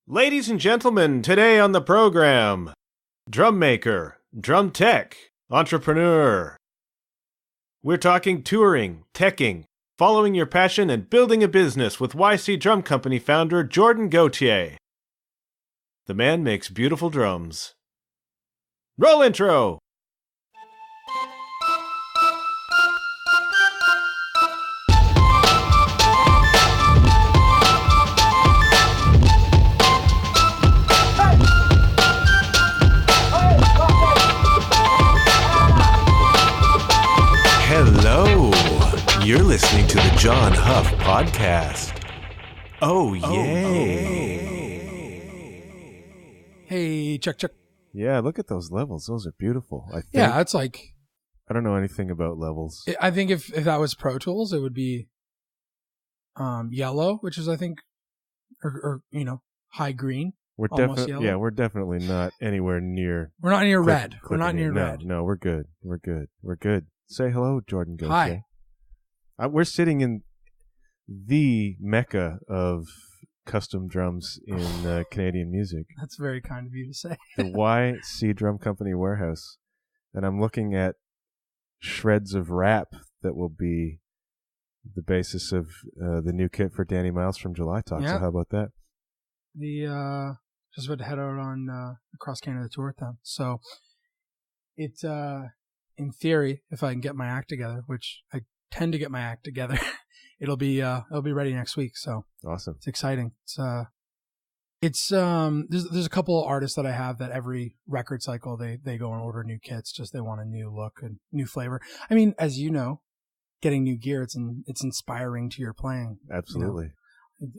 Ladies and gentlemen, today on the program, drum maker, drum tech, entrepreneur. We're talking touring, teching, following your passion, and building a business with YC Drum Company founder Jordan Gauthier. The man makes beautiful drums. Roll intro! Hello, you're listening to the John Huff Podcast. Oh, yay. Hey, check. Yeah, look at those levels. Those are beautiful. Yeah, it's like... I don't know anything about levels. I think if that was Pro Tools, it would be yellow, which is, I think, or high green. We're definitely, we're definitely not anywhere near. We're not near red. We're not near red. No, we're good. We're good. Say hello, Jordan Gauthier. Hi. We're sitting in the mecca of custom drums in Canadian music. That's very kind of you to say. The YC Drum Company warehouse. And I'm looking at shreds of rap that will be the basis of the new kit for Danny Miles from July Talk. Yeah. So how about that? Just about to head out on across Canada tour with them. So it's in theory, if I can get my act together, which I tend to get my act together, it'll be ready next week. So awesome. It's exciting. There's a couple of artists that I have that every record cycle they go and order new kits, just they want a new look and new flavor. I mean, as you know, getting new gear, it's inspiring to your playing. Absolutely.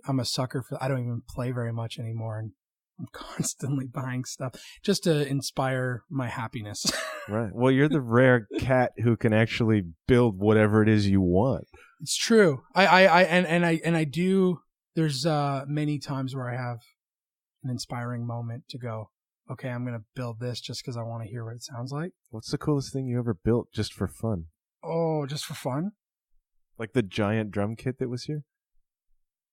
I'm a sucker for. I don't even play very much anymore, and I'm constantly buying stuff just to inspire my happiness. Right. Well, you're the rare cat who can actually build whatever it is you want. It's true. I do. There's many times where I have an inspiring moment to go, okay, I'm going to build this just because I want to hear what it sounds like. What's the coolest thing you ever built just for fun? Oh, just for fun? Like the giant drum kit that was here?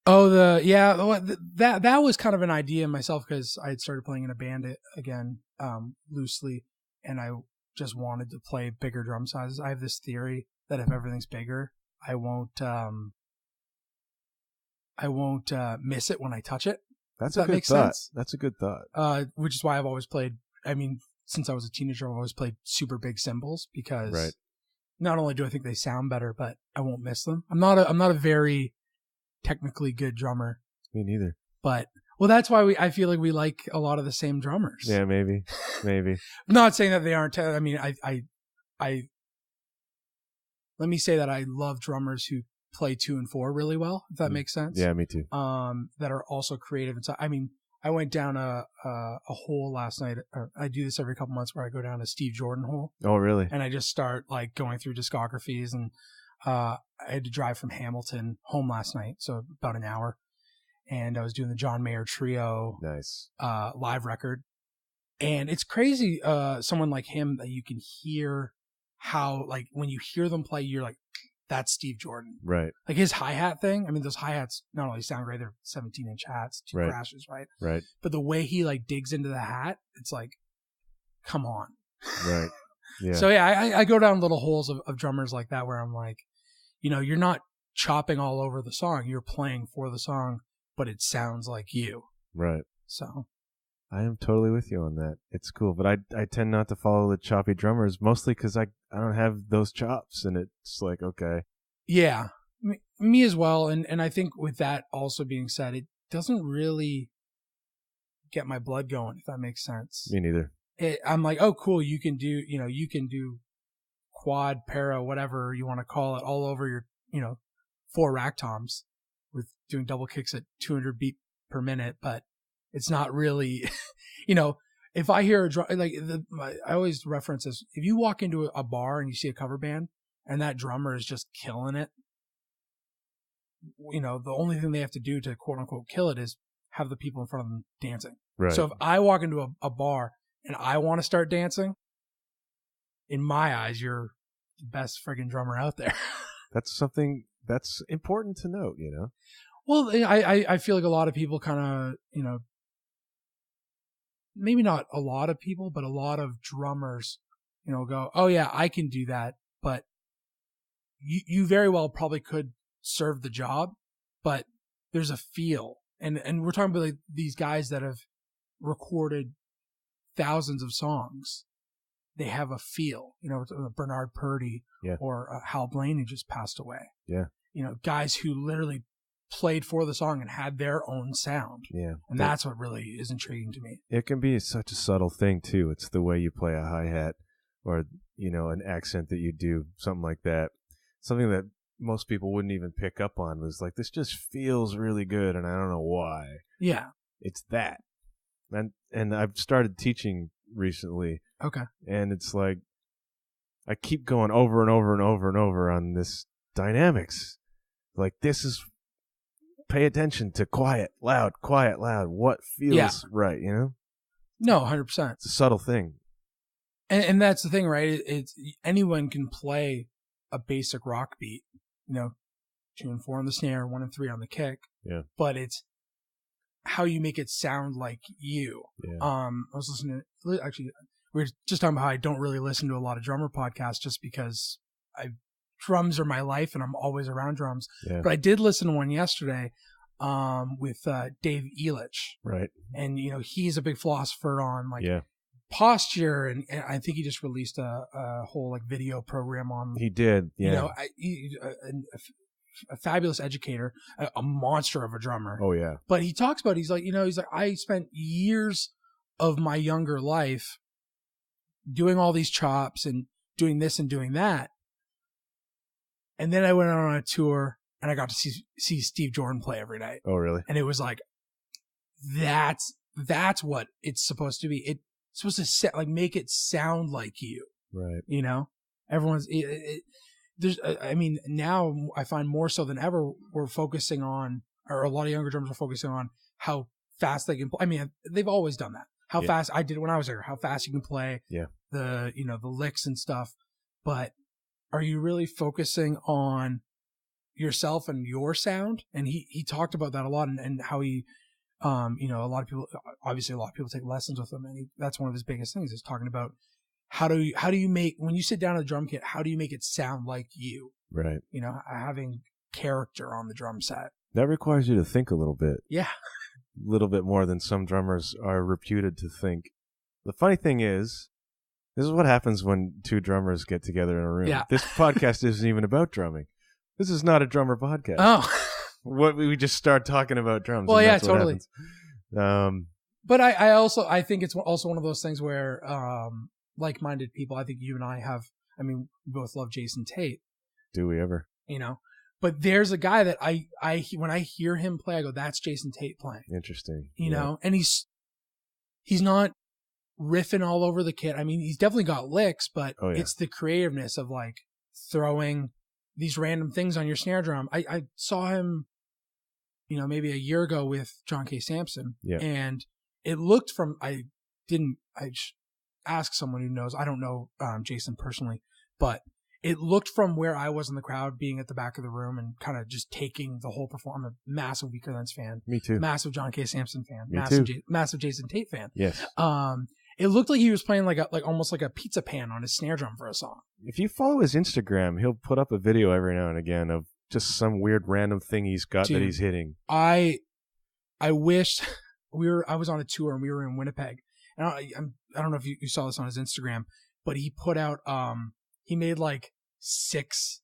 Oh, that was kind of an idea myself because I had started playing in a band again, loosely, and I just wanted to play bigger drum sizes. I have this theory that if everything's bigger, I won't miss it when I touch it. That's a good thought. That's a good thought. Which is why I've always played. I mean, since I was a teenager, I've always played super big cymbals because not only do I think they sound better, but I won't miss them. I'm not a very technically good drummer. Me neither. But that's why I feel like we like a lot of the same drummers. Yeah, maybe. I'm not saying that they aren't. I mean, I let me say that I love drummers who play 2 and 4 really well, if that makes sense. Yeah, me too. That are also creative. And so, I mean, I went down a hole last night. I do this every couple months where I go down a Steve Jordan hole. Oh, really? And I just start like going through discographies, and I had to drive from Hamilton home last night, so about an hour. And I was doing the John Mayer Trio live record. And it's crazy, someone like him, that you can hear how, like, when you hear them play, you're like, that's Steve Jordan. Right. Like his hi-hat thing. I mean, those hi-hats not only sound great, they're 17-inch hats, 2 crashes, right? Right. But the way he like digs into the hat, it's like, come on. Right. Yeah. So yeah, I go down little holes of drummers like that where I'm like, you're not chopping all over the song. You're playing for the song, but it sounds like you. Right. So I am totally with you on that. It's cool, but I tend not to follow the choppy drummers, mostly because I don't have those chops, and it's like, okay. Yeah, me as well. And I think with that also being said, it doesn't really get my blood going, if that makes sense. Me neither. I'm like, oh, cool. You can do quad, para, whatever you want to call it, all over your, 4 rack toms with doing double kicks at 200 beat per minute, but it's not really, if I hear a drum, like I always reference this. If you walk into a bar and you see a cover band and that drummer is just killing it, the only thing they have to do to quote unquote kill it is have the people in front of them dancing. Right. So if I walk into a bar and I want to start dancing, in my eyes, you're the best friggin' drummer out there. That's something that's important to note, Well, I feel like a lot of people kind of, maybe not a lot of people, but a lot of drummers, go, oh yeah, I can do that. But you very well probably could serve the job, but there's a feel. And we're talking about like these guys that have recorded thousands of songs. They have a feel, Bernard Purdy or Hal Blaine, who just passed away. Yeah. Guys who literally played for the song and had their own sound. Yeah. And that's what really is intriguing to me. It can be such a subtle thing too. It's the way you play a hi-hat or, an accent that you do, something like that. Something that most people wouldn't even pick up on was like, this just feels really good and I don't know why. Yeah. It's that. And I've started teaching recently. Okay. And it's like, I keep going over and over and over and over on this dynamics. Like, this is, pay attention to quiet, loud, what feels right, No, 100%. It's a subtle thing. And that's the thing, right? It's anyone can play a basic rock beat, 2 and 4 on the snare, 1 and 3 on the kick. Yeah. But it's how you make it sound like you. Yeah. I was listening to, actually, we were just talking about how I don't really listen to a lot of drummer podcasts just because drums are my life and I'm always around drums. Yeah. But I did listen to one yesterday with Dave Elich. Right. And, he's a big philosopher on posture. And I think he just released a whole video program on. He did. Yeah. A fabulous educator, a monster of a drummer. Oh yeah. But he talks about, he's like, I spent years of my younger life doing all these chops and doing this and doing that. And then I went on a tour and I got to see Steve Jordan play every night. Oh really? And it was like, that's what it's supposed to be. It's supposed to make it sound like you. Right. Everyone's, now I find more so than ever, we're focusing on, or a lot of younger drummers are focusing on how fast they can play. I mean, they've always done that. How fast, I did it when I was there, how fast you can play the licks and stuff. But are you really focusing on yourself and your sound? And he talked about that a lot and how he, a lot of people take lessons with him. And that's one of his biggest things is talking about how do you make, when you sit down at a drum kit, how do you make it sound like you? Right. Having character on the drum set. That requires you to think a little bit. Yeah. A little bit more than some drummers are reputed to think. The funny thing is, this is what happens when 2 drummers get together in a room. Yeah. This podcast isn't even about drumming. This is not a drummer podcast. Oh. We just start talking about drums. Well, yeah, totally. But I think it's also one of those things where, like-minded people, I think you and I have, we both love Jason Tate. Do we ever? But there's a guy that I when I hear him play, I go, that's Jason Tate playing. Interesting. You know, and he's not riffing all over the kit. He's definitely got licks, but it's the creativeness of throwing these random things on your snare drum. I saw him, maybe a year ago with John K. Sampson. Yeah. And it looked I asked someone who knows. I don't know Jason personally, but it looked from where I was in the crowd, being at the back of the room and kind of just taking the whole performance. I'm a massive Weaker Thans fan. Me too. Massive John K. Sampson fan. Me too. Massive Jason Tate fan. Yes. It looked like he was playing almost like a pizza pan on his snare drum for a song. If you follow his Instagram, he'll put up a video every now and again of just some weird random thing he's got that he's hitting. I wish I was on a tour and we were in Winnipeg. And I don't know if you saw this on his Instagram, but he put out he made 6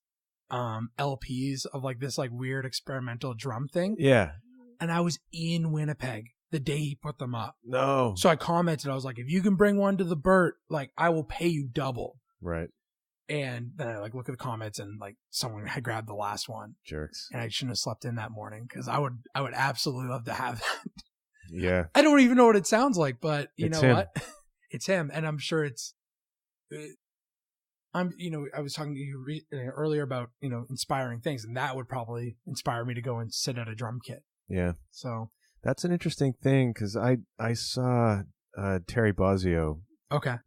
LPs of this weird experimental drum thing. Yeah. And I was in Winnipeg the day he put them up. No. So I commented, I was like, if you can bring one to the Burt, I will pay you double. Right. And then I look at the comments and someone had grabbed the last one. Jerks. And I shouldn't have slept in that morning because I would absolutely love to have that. Yeah. I don't even know what it sounds like, but you know him. what? It's him. And I'm sure I was talking to you earlier about, inspiring things, and that would probably inspire me to go and sit at a drum kit. Yeah. So that's an interesting thing because I saw Terry Bozzio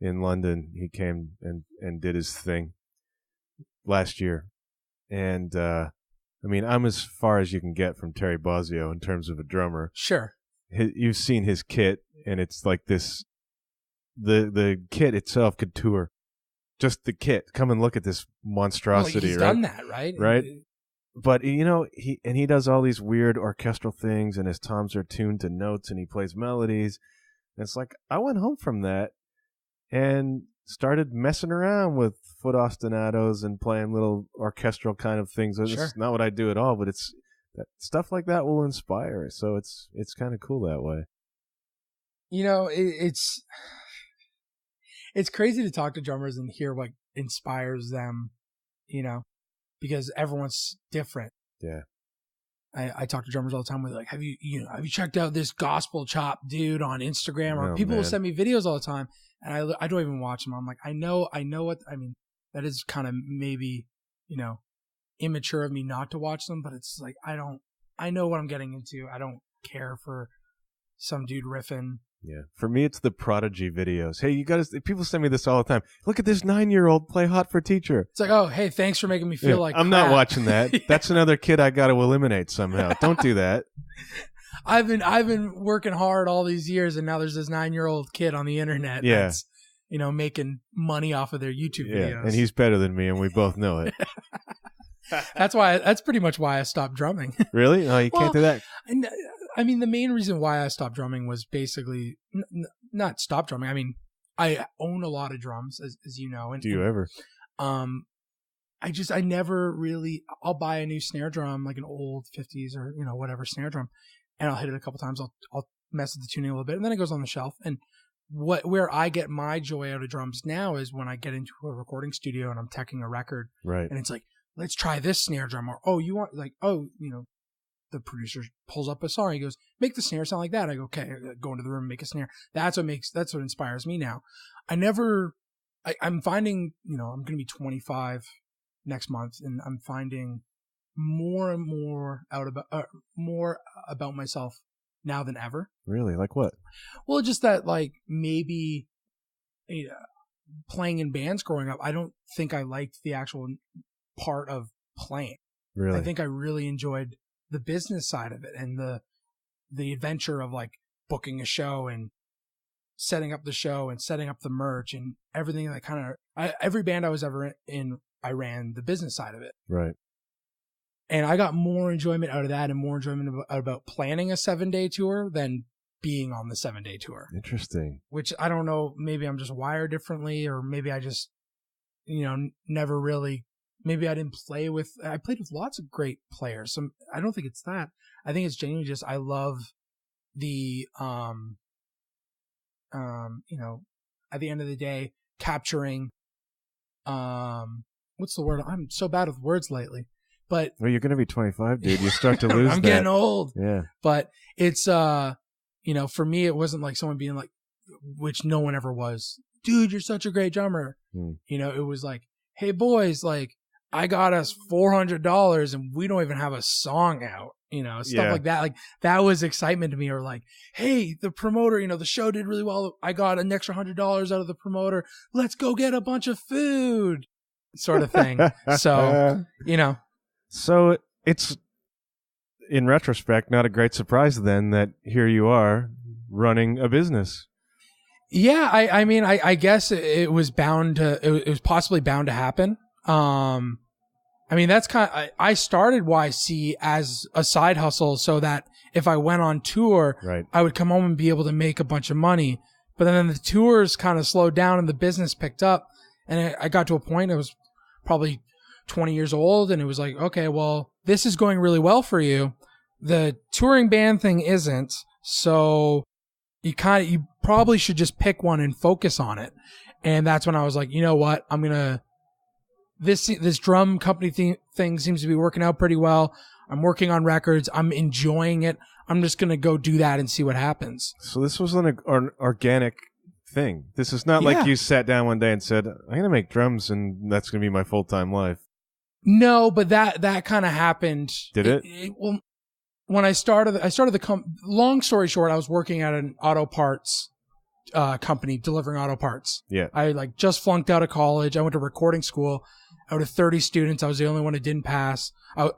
in London. He came and did his thing last year. And I'm as far as you can get from Terry Bozzio in terms of a drummer. Sure. You've seen his kit, and it's this the kit itself could tour. Just the kit. Come and look at this monstrosity. He's right? done that, right? Right. But he does all these weird orchestral things, and his toms are tuned to notes, and he plays melodies. And it's like I went home from that and started messing around with foot ostinatos and playing little orchestral kind of things. Sure. It's not what I do at all, but it's stuff like that will inspire. So it's kind of cool that way. It's crazy to talk to drummers and hear what inspires them, because everyone's different. Yeah. I talk to drummers all the time with like, have you checked out this gospel chop dude on Instagram? Or people will send me videos all the time, and I don't even watch them. I'm like, I know what I mean. That is kind of maybe immature of me not to watch them, but it's like I know what I'm getting into. I don't care for some dude riffing. Yeah. For me, it's the Prodigy videos. Hey, people send me this all the time. Look at this 9-year-old play Hot for Teacher. It's like, oh, hey, thanks for making me feel like I'm crap. not watching that. Yeah. That's another kid I got to eliminate somehow. Don't do that. I've been working hard all these years, and now there's this 9-year-old kid on the internet that's, making money off of their YouTube videos. And he's better than me, and we both know it. That's pretty much why I stopped drumming. Really? Oh, you can't do that? I mean, the main reason why I stopped drumming was basically not stop drumming. I mean, I own a lot of drums, as you know. And, do you ever? I never really. I'll buy a new snare drum, like an old 50s or whatever snare drum, and I'll hit it a couple times. I'll mess with the tuning a little bit, and then it goes on the shelf. And where I get my joy out of drums now is when I get into a recording studio and I'm teching a record, right? And it's like, let's try this snare drum, or the producer pulls up a song. He goes, make the snare sound like that. I go, okay, go into the room and make a snare. That's what inspires me now. I'm finding, I'm going to be 25 next month, and I'm finding more and more more about myself now than ever. Really? Like what? Well, just that, like, maybe playing in bands growing up, I don't think I liked the actual part of playing. Really? I think I really enjoyed the business side of it and the adventure of like booking a show and setting up the show and setting up the merch and everything that kind of every band I was ever in, I ran the business side of it. Right. And I got more enjoyment out of that and more enjoyment about planning a 7-day tour than being on the 7-day tour. Interesting. Which I don't know, maybe I'm just wired differently, or maybe I just, never really. Maybe I played with lots of great players. I don't think it's that. I think it's genuinely just, I love the, at the end of the day, capturing, what's the word? I'm so bad with words lately, but. Well, you're going to be 25, dude. You start to lose I'm getting old. Yeah. But it's, for me, it wasn't like someone being like, which no one ever was, dude, you're such a great drummer. It was like, hey boys, like, I got us $400 and we don't even have a song out, stuff like that. Like, that was excitement to me. Or like, hey, the promoter, the show did really well. I got an extra $100 out of the promoter. Let's go get a bunch of food, sort of thing. So, So it's, in retrospect, not a great surprise then that here you are running a business. Yeah. I mean, I guess it was it was possibly bound to happen. I mean, that's I started YC as a side hustle so that if I went on tour, right, I would come home and be able to make a bunch of money. But then the tours kind of slowed down and the business picked up. And I got to a point, I was probably 20 years old, and it was like, okay, well, this is going really well for you. The touring band thing isn't. So you probably should just pick one and focus on it. And that's when I was like, you know what? I'm going to, this drum company thing seems to be working out pretty well. I'm working on records. I'm enjoying it. I'm just going to go do that and see what happens. So this was an organic thing. This is not like you sat down one day and said, I'm going to make drums and that's going to be my full-time life. No, but that kind of happened. Did it? Well, when I started long story short, I was working at an auto parts company delivering auto parts. Yeah. I just flunked out of college. I went to recording school. Out of 30 students, I was the only one who didn't pass. I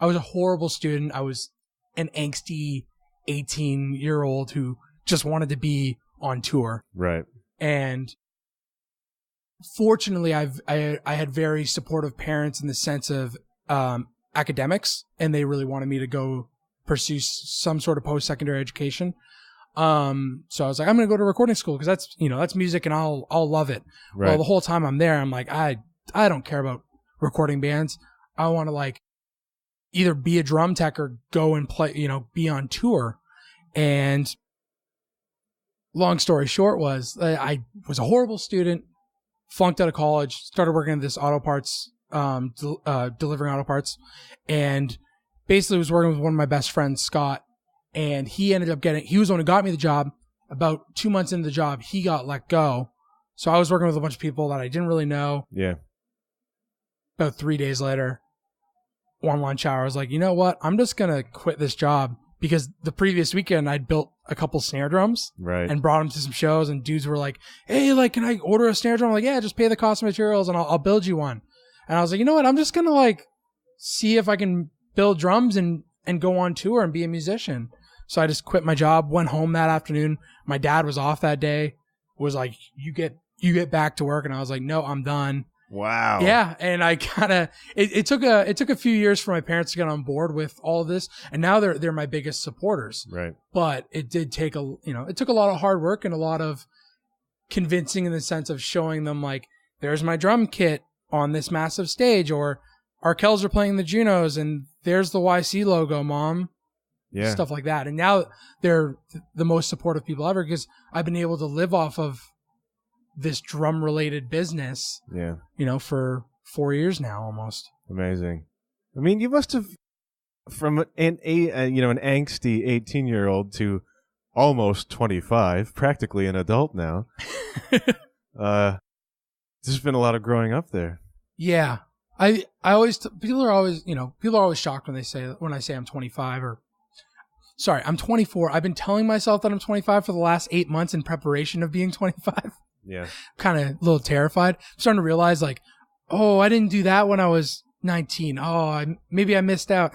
was a horrible student. I was an angsty 18-year-old who just wanted to be on tour. Right. And fortunately, I had very supportive parents in the sense of academics, and they really wanted me to go pursue some sort of post-secondary education. So I was like, I'm going to go to recording school because that's music and I'll love it. Right. Well, the whole time I'm there, I'm like, I don't care about recording bands. I want to like either be a drum tech or go and play, be on tour. And long story short was I was a horrible student, flunked out of college, started working at this auto parts, delivering auto parts, and basically was working with one of my best friends, Scott, and he was the one who got me the job. About 2 months into the job, he got let go. So I was working with a bunch of people that I didn't really know. Yeah. About 3 days later, one lunch hour, I was like, you know what? I'm just going to quit this job because the previous weekend I'd built a couple snare drums and brought them to some shows, and dudes were like, hey, like, can I order a snare drum? I'm like, yeah, just pay the cost of materials and I'll build you one. And I was like, you know what? I'm just going to like see if I can build drums and go on tour and be a musician. So I just quit my job, went home that afternoon. My dad was off that day, was like, you get back to work. And I was like, no, I'm done. Wow. Yeah. And I kind of, it took a few years for my parents to get on board with all of this. And now they're my biggest supporters. Right. But it did take it took a lot of hard work and a lot of convincing in the sense of showing them like, there's my drum kit on this massive stage, or Arkells are playing the Junos and there's the YC logo, Mom. Yeah. Stuff like that. And now they're the most supportive people ever because I've been able to live off of this drum related business. Yeah. For 4 years now almost. Amazing. I mean, you must have from an angsty 18-year-old to almost 25, practically an adult now. There's been a lot of growing up there. Yeah. I always people are always shocked when I say I'm 25 or sorry, I'm 24. I've been telling myself that I'm 25 for the last 8 months in preparation of being 25. Yeah. Kind of a little terrified. I'm starting to realize like, oh, I didn't do that when I was 19. Oh, maybe I missed out.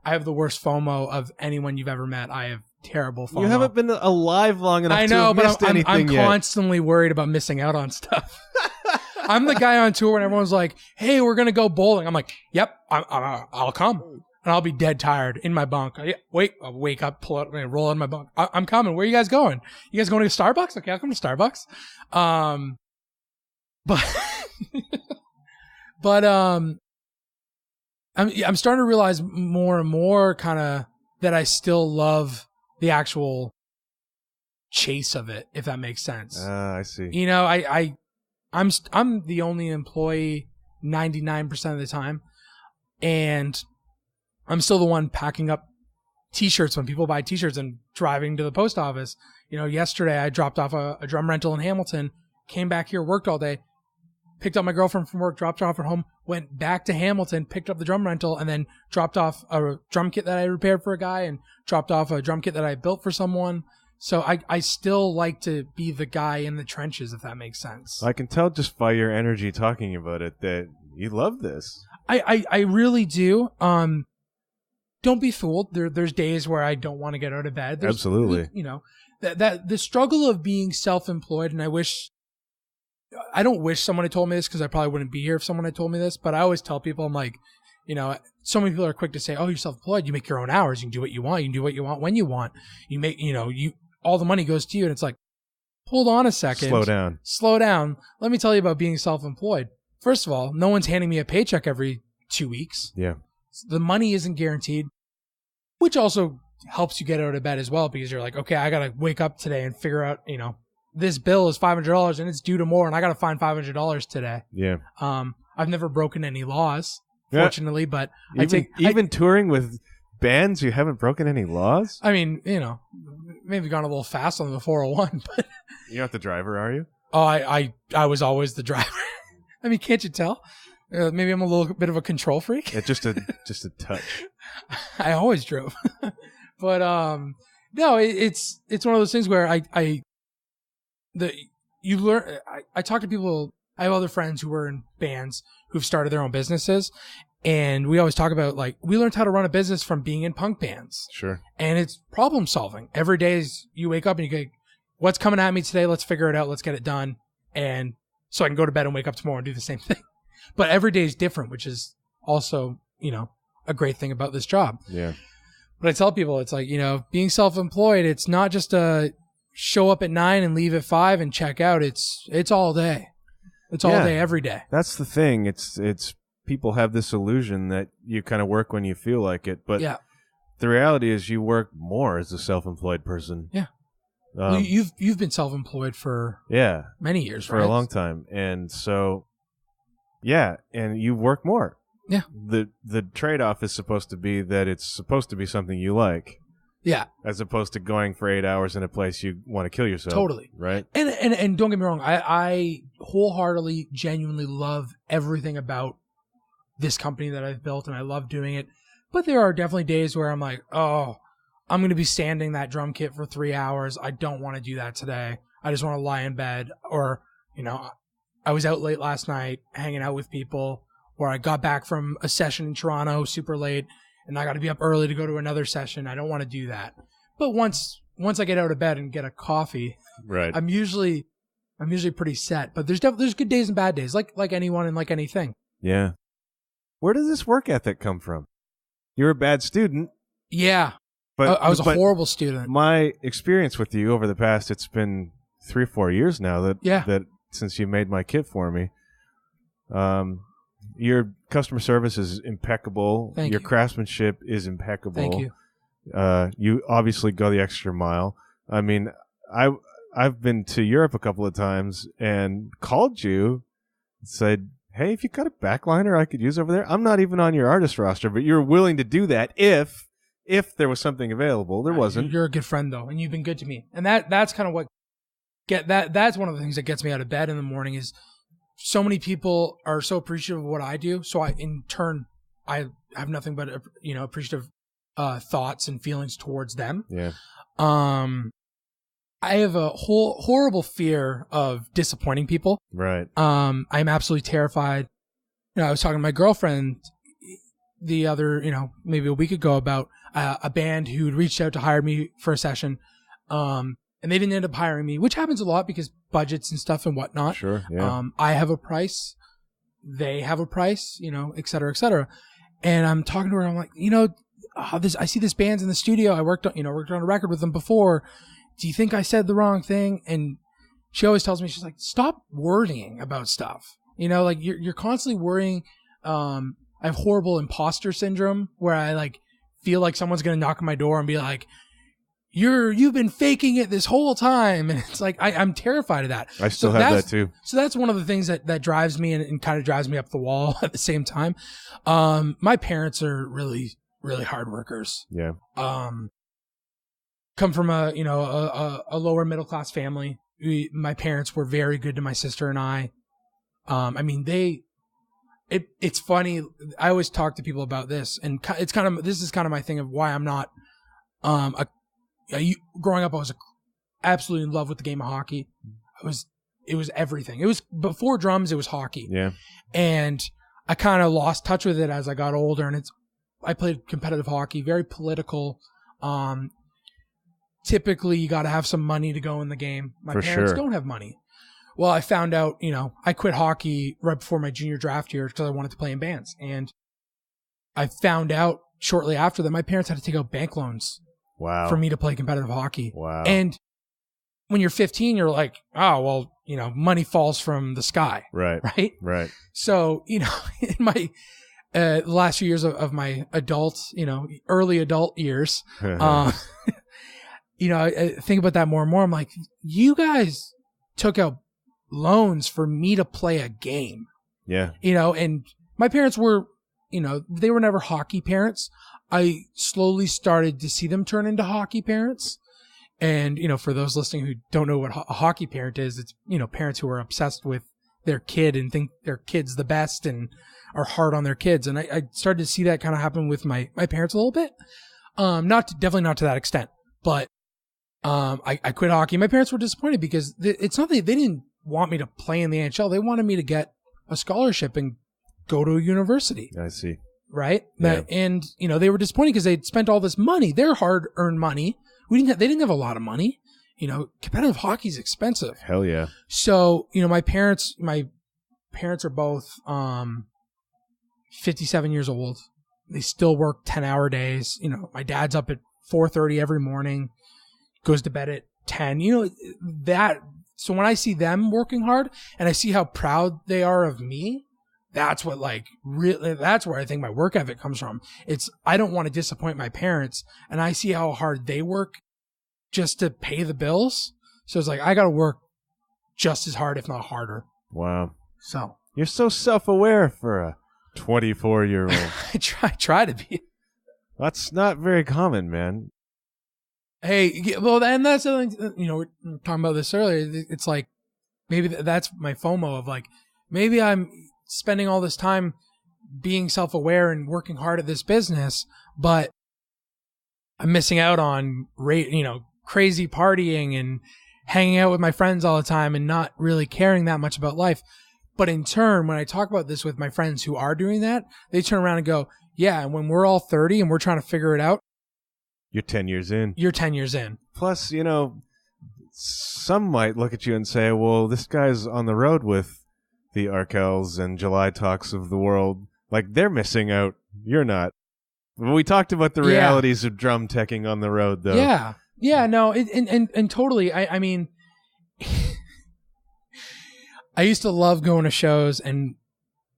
I have the worst FOMO of anyone you've ever met. I have terrible FOMO. You haven't been alive long enough to have missed anything yet. I'm constantly worried about missing out on stuff. I'm the guy on tour when everyone's like, hey, we're going to go bowling. I'm like, yep, I'll come. And I'll be dead tired in my bunk. I'll wake up, pull out, and roll in my bunk. I'm coming. Where are you guys going? You guys going to Starbucks? Okay, I'll come to Starbucks. But I'm starting to realize more and more kind of that I still love the actual chase of it, if that makes sense. I see. I'm the only employee 99% of the time, and I'm still the one packing up T-shirts when people buy T-shirts and driving to the post office. Yesterday I dropped off a drum rental in Hamilton, came back here, worked all day, picked up my girlfriend from work, dropped her off at home, went back to Hamilton, picked up the drum rental, and then dropped off a drum kit that I repaired for a guy and dropped off a drum kit that I built for someone. So I still like to be the guy in the trenches, if that makes sense. I can tell just by your energy talking about it that you love this. I really do. Don't be fooled. There's days where I don't want to get out of bed. Absolutely. That the struggle of being self-employed, and I don't wish someone had told me this because I probably wouldn't be here if someone had told me this, but I always tell people, I'm like, so many people are quick to say, oh, you're self-employed. You make your own hours. You can do what you want. You can do what you want when you want. You make, all the money goes to you. And it's like, hold on a second. Slow down. Let me tell you about being self-employed. First of all, no one's handing me a paycheck every 2 weeks. Yeah. The money isn't guaranteed, which also helps you get out of bed as well, because you're like, okay, I got to wake up today and figure out, this bill is $500 and it's due tomorrow and I got to find $500 today. Yeah. I've never broken any laws, fortunately, but even touring with bands, you haven't broken any laws? I mean, maybe gone a little fast on the 401, but you're not the driver, are you? Oh, I was always the driver. I mean, can't you tell? Maybe I'm a little bit of a control freak. Yeah, just a touch. I always drove. But no, it's one of those things where you learn. I talk to people. I have other friends who were in bands who've started their own businesses, and we always talk about we learned how to run a business from being in punk bands. Sure. And it's problem solving. Every day you wake up and you go, what's coming at me today? Let's figure it out. Let's get it done. and so I can go to bed and wake up tomorrow and do the same thing. But every day is different, which is also, a great thing about this job. Yeah. But I tell people, it's like, being self-employed, it's not just a show up at 9 and leave at 5 and check out. It's all day. It's all day, every day. That's the thing. It's people have this illusion that you kind of work when you feel like it, but the reality is you work more as a self-employed person. Yeah. You've been self-employed for many years, for a long time, and so and you work more. Yeah. The trade-off is supposed to be that it's supposed to be something you like. Yeah. As opposed to going for 8 hours in a place you want to kill yourself. Totally. Right? And don't get me wrong, I wholeheartedly, genuinely love everything about this company that I've built, and I love doing it. But there are definitely days where I'm like, oh, I'm going to be sanding that drum kit for 3 hours. I don't want to do that today. I just want to lie in bed. Or, I was out late last night hanging out with people, or I got back from a session in Toronto super late, and I got to be up early to go to another session. I don't want to do that. But once I get out of bed and get a coffee, right, I'm usually pretty set. But there's good days and bad days, like anyone and like anything. Yeah. Where does this work ethic come from? You're a bad student. Yeah. But I was a horrible student. My experience with you over the past, it's been 3 or 4 years now that since you made my kit for me. Your customer service is impeccable. Thank your you. Craftsmanship is impeccable. Thank you. You obviously go the extra mile. I mean, I've been to Europe a couple of times and called you and said, hey, if you got a backliner I could use over there, I'm not even on your artist roster, but you're willing to do that if there was something available. There wasn't. You're a good friend though, and you've been good to me. And that's kind of what that's one of the things that gets me out of bed in the morning is so many people are so appreciative of what I do. So I have nothing but appreciative thoughts and feelings towards them. Yeah. I have a horrible fear of disappointing people. Right. I'm absolutely terrified. I was talking to my girlfriend the other, maybe a week ago about a band who'd reached out to hire me for a session. And they didn't end up hiring me, which happens a lot because budgets and stuff and whatnot. Sure. Yeah. I have a price. They have a price, et cetera, et cetera. And I'm talking to her. I'm like, I see this band's in the studio. I worked on a record with them before. Do you think I said the wrong thing? And she always tells me, she's like, stop worrying about stuff. You're constantly worrying. I have horrible imposter syndrome where I feel like someone's going to knock on my door and be like, you've been faking it this whole time. And it's like, I'm terrified of that. I still have that too. So that's one of the things that drives me and kind of drives me up the wall at the same time. My parents are really, really hard workers. Yeah. Come from a lower middle class family. My parents were very good to my sister and I. It's funny. I always talk to people about this, and this is kind of my thing of why I'm not, growing up, I was absolutely in love with the game of hockey. It was everything. It was before drums. It was hockey. Yeah. And I kind of lost touch with it as I got older, and I played competitive hockey, very political. Typically you got to have some money to go in the game. My parents don't have money. Well, I found out, I quit hockey right before my junior draft year because I wanted to play in bands. And I found out shortly after that my parents had to take out bank loans for me to play competitive hockey. Wow. And when you're 15, you're like, oh, well, money falls from the sky. Right. Right. Right. So, in my last few years of my adult, early adult years, I think about that more and more. I'm like, you guys took out loans for me to play a game. Yeah. And my parents were, they were never hockey parents. I slowly started to see them turn into hockey parents. And, for those listening who don't know what a hockey parent is, it's, parents who are obsessed with their kid and think their kid's the best and are hard on their kids. And I started to see that kind of happen with my parents a little bit. Definitely not to that extent, but I quit hockey. My parents were disappointed because it's not that they didn't want me to play in the NHL. They wanted me to get a scholarship and go to a university. I see. Right. Yeah. And, they were disappointed because they'd spent all this money, their hard earned money. They didn't have a lot of money. competitive hockey's expensive. Hell yeah. So, my parents are both 57 years old. They still work 10-hour days. My dad's up at 4:30 every morning, goes to bed at 10. So when I see them working hard and I see how proud they are of me, that's what that's where I think my work ethic comes from. I don't want to disappoint my parents, and I see how hard they work just to pay the bills. So it's like, I got to work just as hard, if not harder. Wow. So you're so self-aware for a 24-year-old. I try to be. That's not very common, man. Hey, well, and that's the thing, we were talking about this earlier. It's like, maybe that's my FOMO of like, maybe I'm spending all this time being self-aware and working hard at this business, but I'm missing out on, crazy partying and hanging out with my friends all the time and not really caring that much about life. But in turn, when I talk about this with my friends who are doing that, they turn around and go, yeah, and when we're all 30 and we're trying to figure it out, you're 10 years in. You're 10 years in. Plus, some might look at you and say, well, this guy's on the road with the Arkells and July Talks of the world. Like, they're missing out. You're not. We talked about the realities of drum teching on the road, though. Yeah. Yeah, no, and totally. I mean, I used to love going to shows and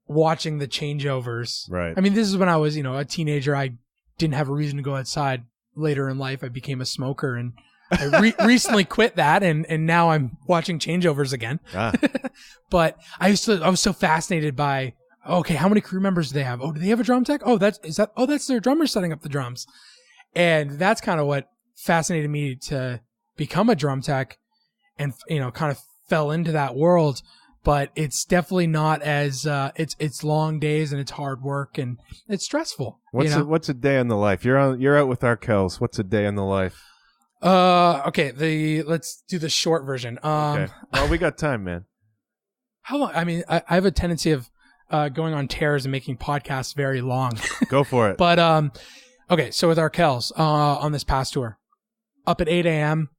watching the changeovers. Right. I mean, this is when I was, a teenager. I didn't have a reason to go outside. Later in life, I became a smoker, and I recently quit that, and now I'm watching changeovers again. But I was so fascinated by, okay, how many crew members do they have? Oh, do they have a drum tech? That's their drummer setting up the drums. And that's kind of what fascinated me to become a drum tech, and kind of fell into that world. But it's definitely not as it's long days, and it's hard work, and it's stressful. What's a day in the life? You're out with Arkells. What's a day in the life? Okay. Let's do the short version. Okay. Well, we got time, man. How long? I mean, I have a tendency of going on tears and making podcasts very long. Go for it. But okay. So with Arkells on this past tour, up at 8 a.m.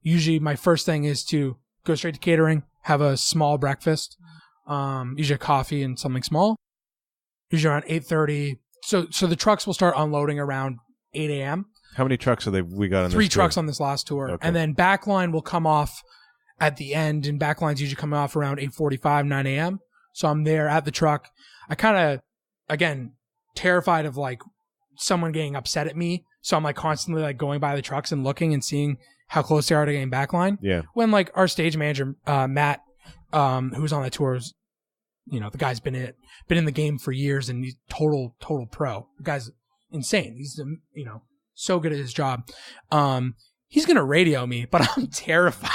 Usually my first thing is to go straight to catering. Have a small breakfast, usually a coffee and something small. Usually around 8:30. So the trucks will start unloading around 8 a.m. How many trucks we got on this tour? 3 trucks on this last tour. Okay. And then backline will come off at the end, and backline's usually coming off around 8:45, 9 a.m. So I'm there at the truck. I kind of, again, terrified of like someone getting upset at me. So I'm like constantly like going by the trucks and looking and seeing how close they are to getting backline. Yeah. When like our stage manager, Matt, who's on the tours, the guy's been in the game for years, and he's total pro. The guy's insane. He's, so good at his job. He's going to radio me, but I'm terrified.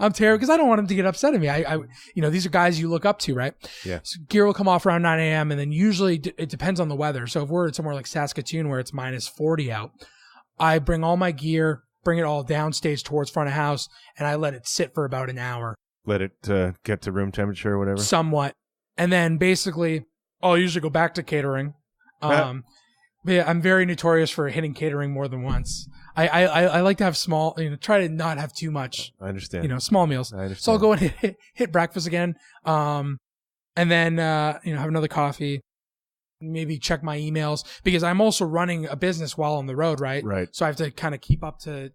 I'm terrified because I don't want him to get upset at me. I these are guys you look up to, right? Yeah. So gear will come off around 9 a.m. and then usually it depends on the weather. So if we're somewhere like Saskatoon where it's minus 40 out, I bring all my gear, bring it all downstage towards front of house, and I let it sit for about an hour. Let it get to room temperature or whatever? Somewhat. And then basically, I'll usually go back to catering. But yeah, I'm very notorious for hitting catering more than once. I like to have small, try to not have too much. I understand. Small meals. I understand. So I'll go and hit breakfast again. And then, have another coffee. Maybe check my emails, because I'm also running a business while on the road, right? Right. So I have to kind of keep up to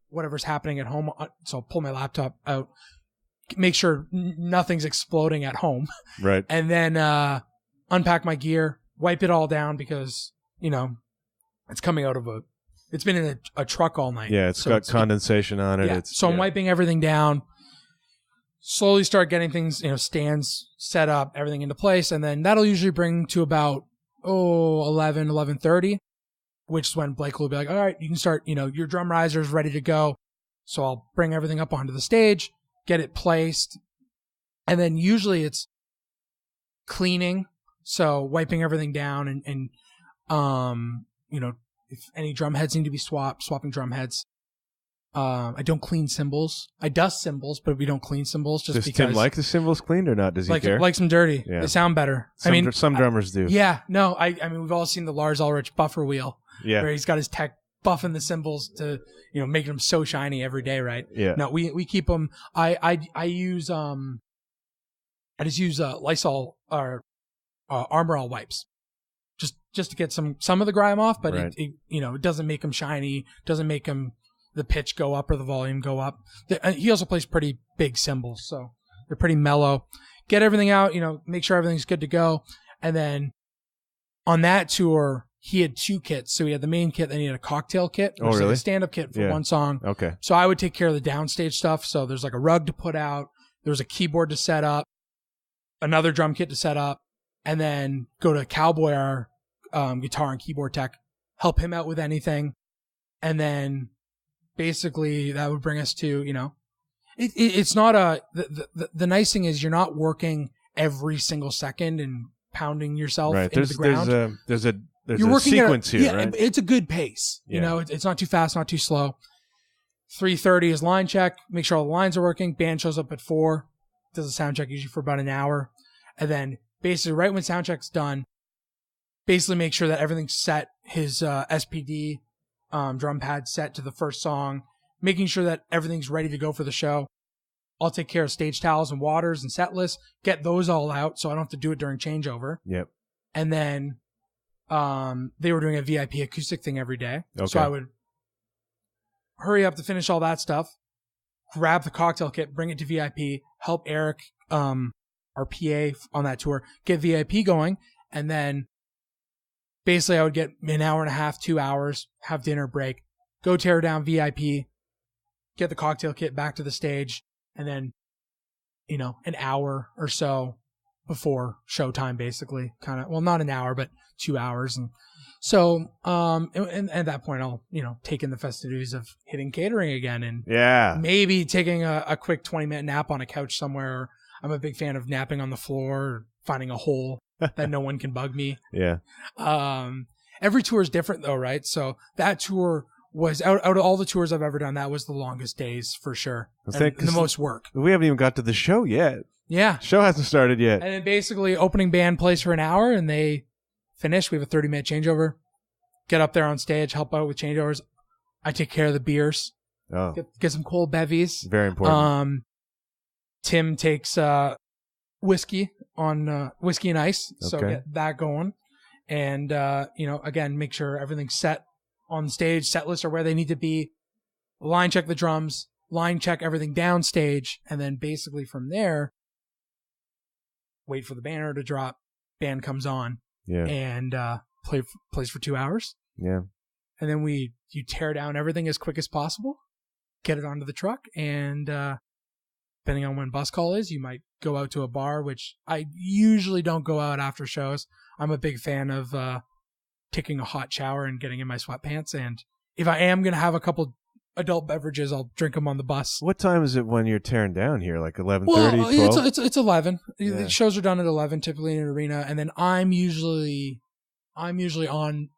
whatever's happening at home. So I'll pull my laptop out, make sure nothing's exploding at home. Right. And then unpack my gear, wipe it all down, because, it's coming out of it's been in a truck all night. Yeah, it's got condensation on it. Yeah. So I'm wiping everything down, slowly start getting things, stands set up, everything into place. And then that'll usually bring to about 11:30, which is when Blake will be like, all right, you can start, your drum riser's ready to go. So I'll bring everything up onto the stage, get it placed. And then usually it's cleaning. So wiping everything down and if any drum heads need to be swapping drum heads. I don't clean cymbals. I dust cymbals, but we don't clean cymbals just because. Does Tim like the cymbals cleaned or not? Does he care? Like some dirty. Yeah. They sound better. Some drummers do. Yeah. No, I mean, we've all seen the Lars Ulrich buffer wheel. Yeah. Where he's got his tech buffing the cymbals to, making them so shiny every day, right? Yeah. No, we keep them. I use just use Lysol or Armor All wipes, just to get some of the grime off, but right. it doesn't make them shiny, doesn't make them the pitch go up or the volume go up. He also plays pretty big cymbals, so they're pretty mellow. Get everything out, make sure everything's good to go, and then on that tour, he had 2 kits. So he had the main kit, then he had a cocktail kit, which is like a stand-up kit for one song. Okay. So I would take care of the downstage stuff. So there's like a rug to put out, there's a keyboard to set up, another drum kit to set up, and then go to Cowboy, our guitar and keyboard tech, help him out with anything. And then basically that would bring us to, it's not the nice thing is you're not working every single second and pounding yourself into the ground. There's a sequence here, right? It's a good pace. Yeah. It's not too fast, not too slow. 3:30 is line check. Make sure all the lines are working. Band shows up at 4. Does a sound check usually for about an hour. And then basically right when sound check's done, basically make sure that everything's set. His SPD drum pad set to the first song, making sure that everything's ready to go for the show. I'll take care of stage towels and waters and set lists, get those all out so I don't have to do it during changeover. Yep. And then they were doing a VIP acoustic thing every day. Okay. So I would hurry up to finish all that stuff, grab the cocktail kit, bring it to VIP, help Eric, our PA on that tour, get VIP going, and then basically I would get an hour and a half, 2 hours, have dinner break, go tear down VIP, get the cocktail kit back to the stage, and then, an hour or so before showtime, basically, not an hour, but 2 hours. And so, and at that point, I'll, take in the festivities of hitting catering again and maybe taking a quick 20-minute nap on a couch somewhere. I'm a big fan of napping on the floor, or finding a hole that no one can bug me. Yeah. Every tour is different though, right? So that tour was out of all the tours I've ever done, that was the longest days for sure. And the most work. We haven't even got to the show yet. Yeah. Show hasn't started yet. And then basically opening band plays for an hour and they finish. We have a 30-minute changeover. Get up there on stage, help out with changeovers. I take care of the beers. Oh. Get some cold bevies. Very important. Tim takes whiskey and ice. So get that going. And, again, make sure everything's set on stage, set lists are where they need to be, line check the drums, line check everything downstage, and then basically from there, wait for the banner to drop, band comes on, and plays for 2 hours. Yeah. And then you tear down everything as quick as possible, get it onto the truck, and depending on when bus call is, you might go out to a bar, which I usually don't go out after shows. I'm a big fan of taking a hot shower and getting in my sweatpants. And if I am going to have a couple adult beverages, I'll drink them on the bus. What time is it when you're tearing down here? Like 11:30, well, 12? It's 11. Yeah. The shows are done at 11, typically in an arena. And then I'm usually on,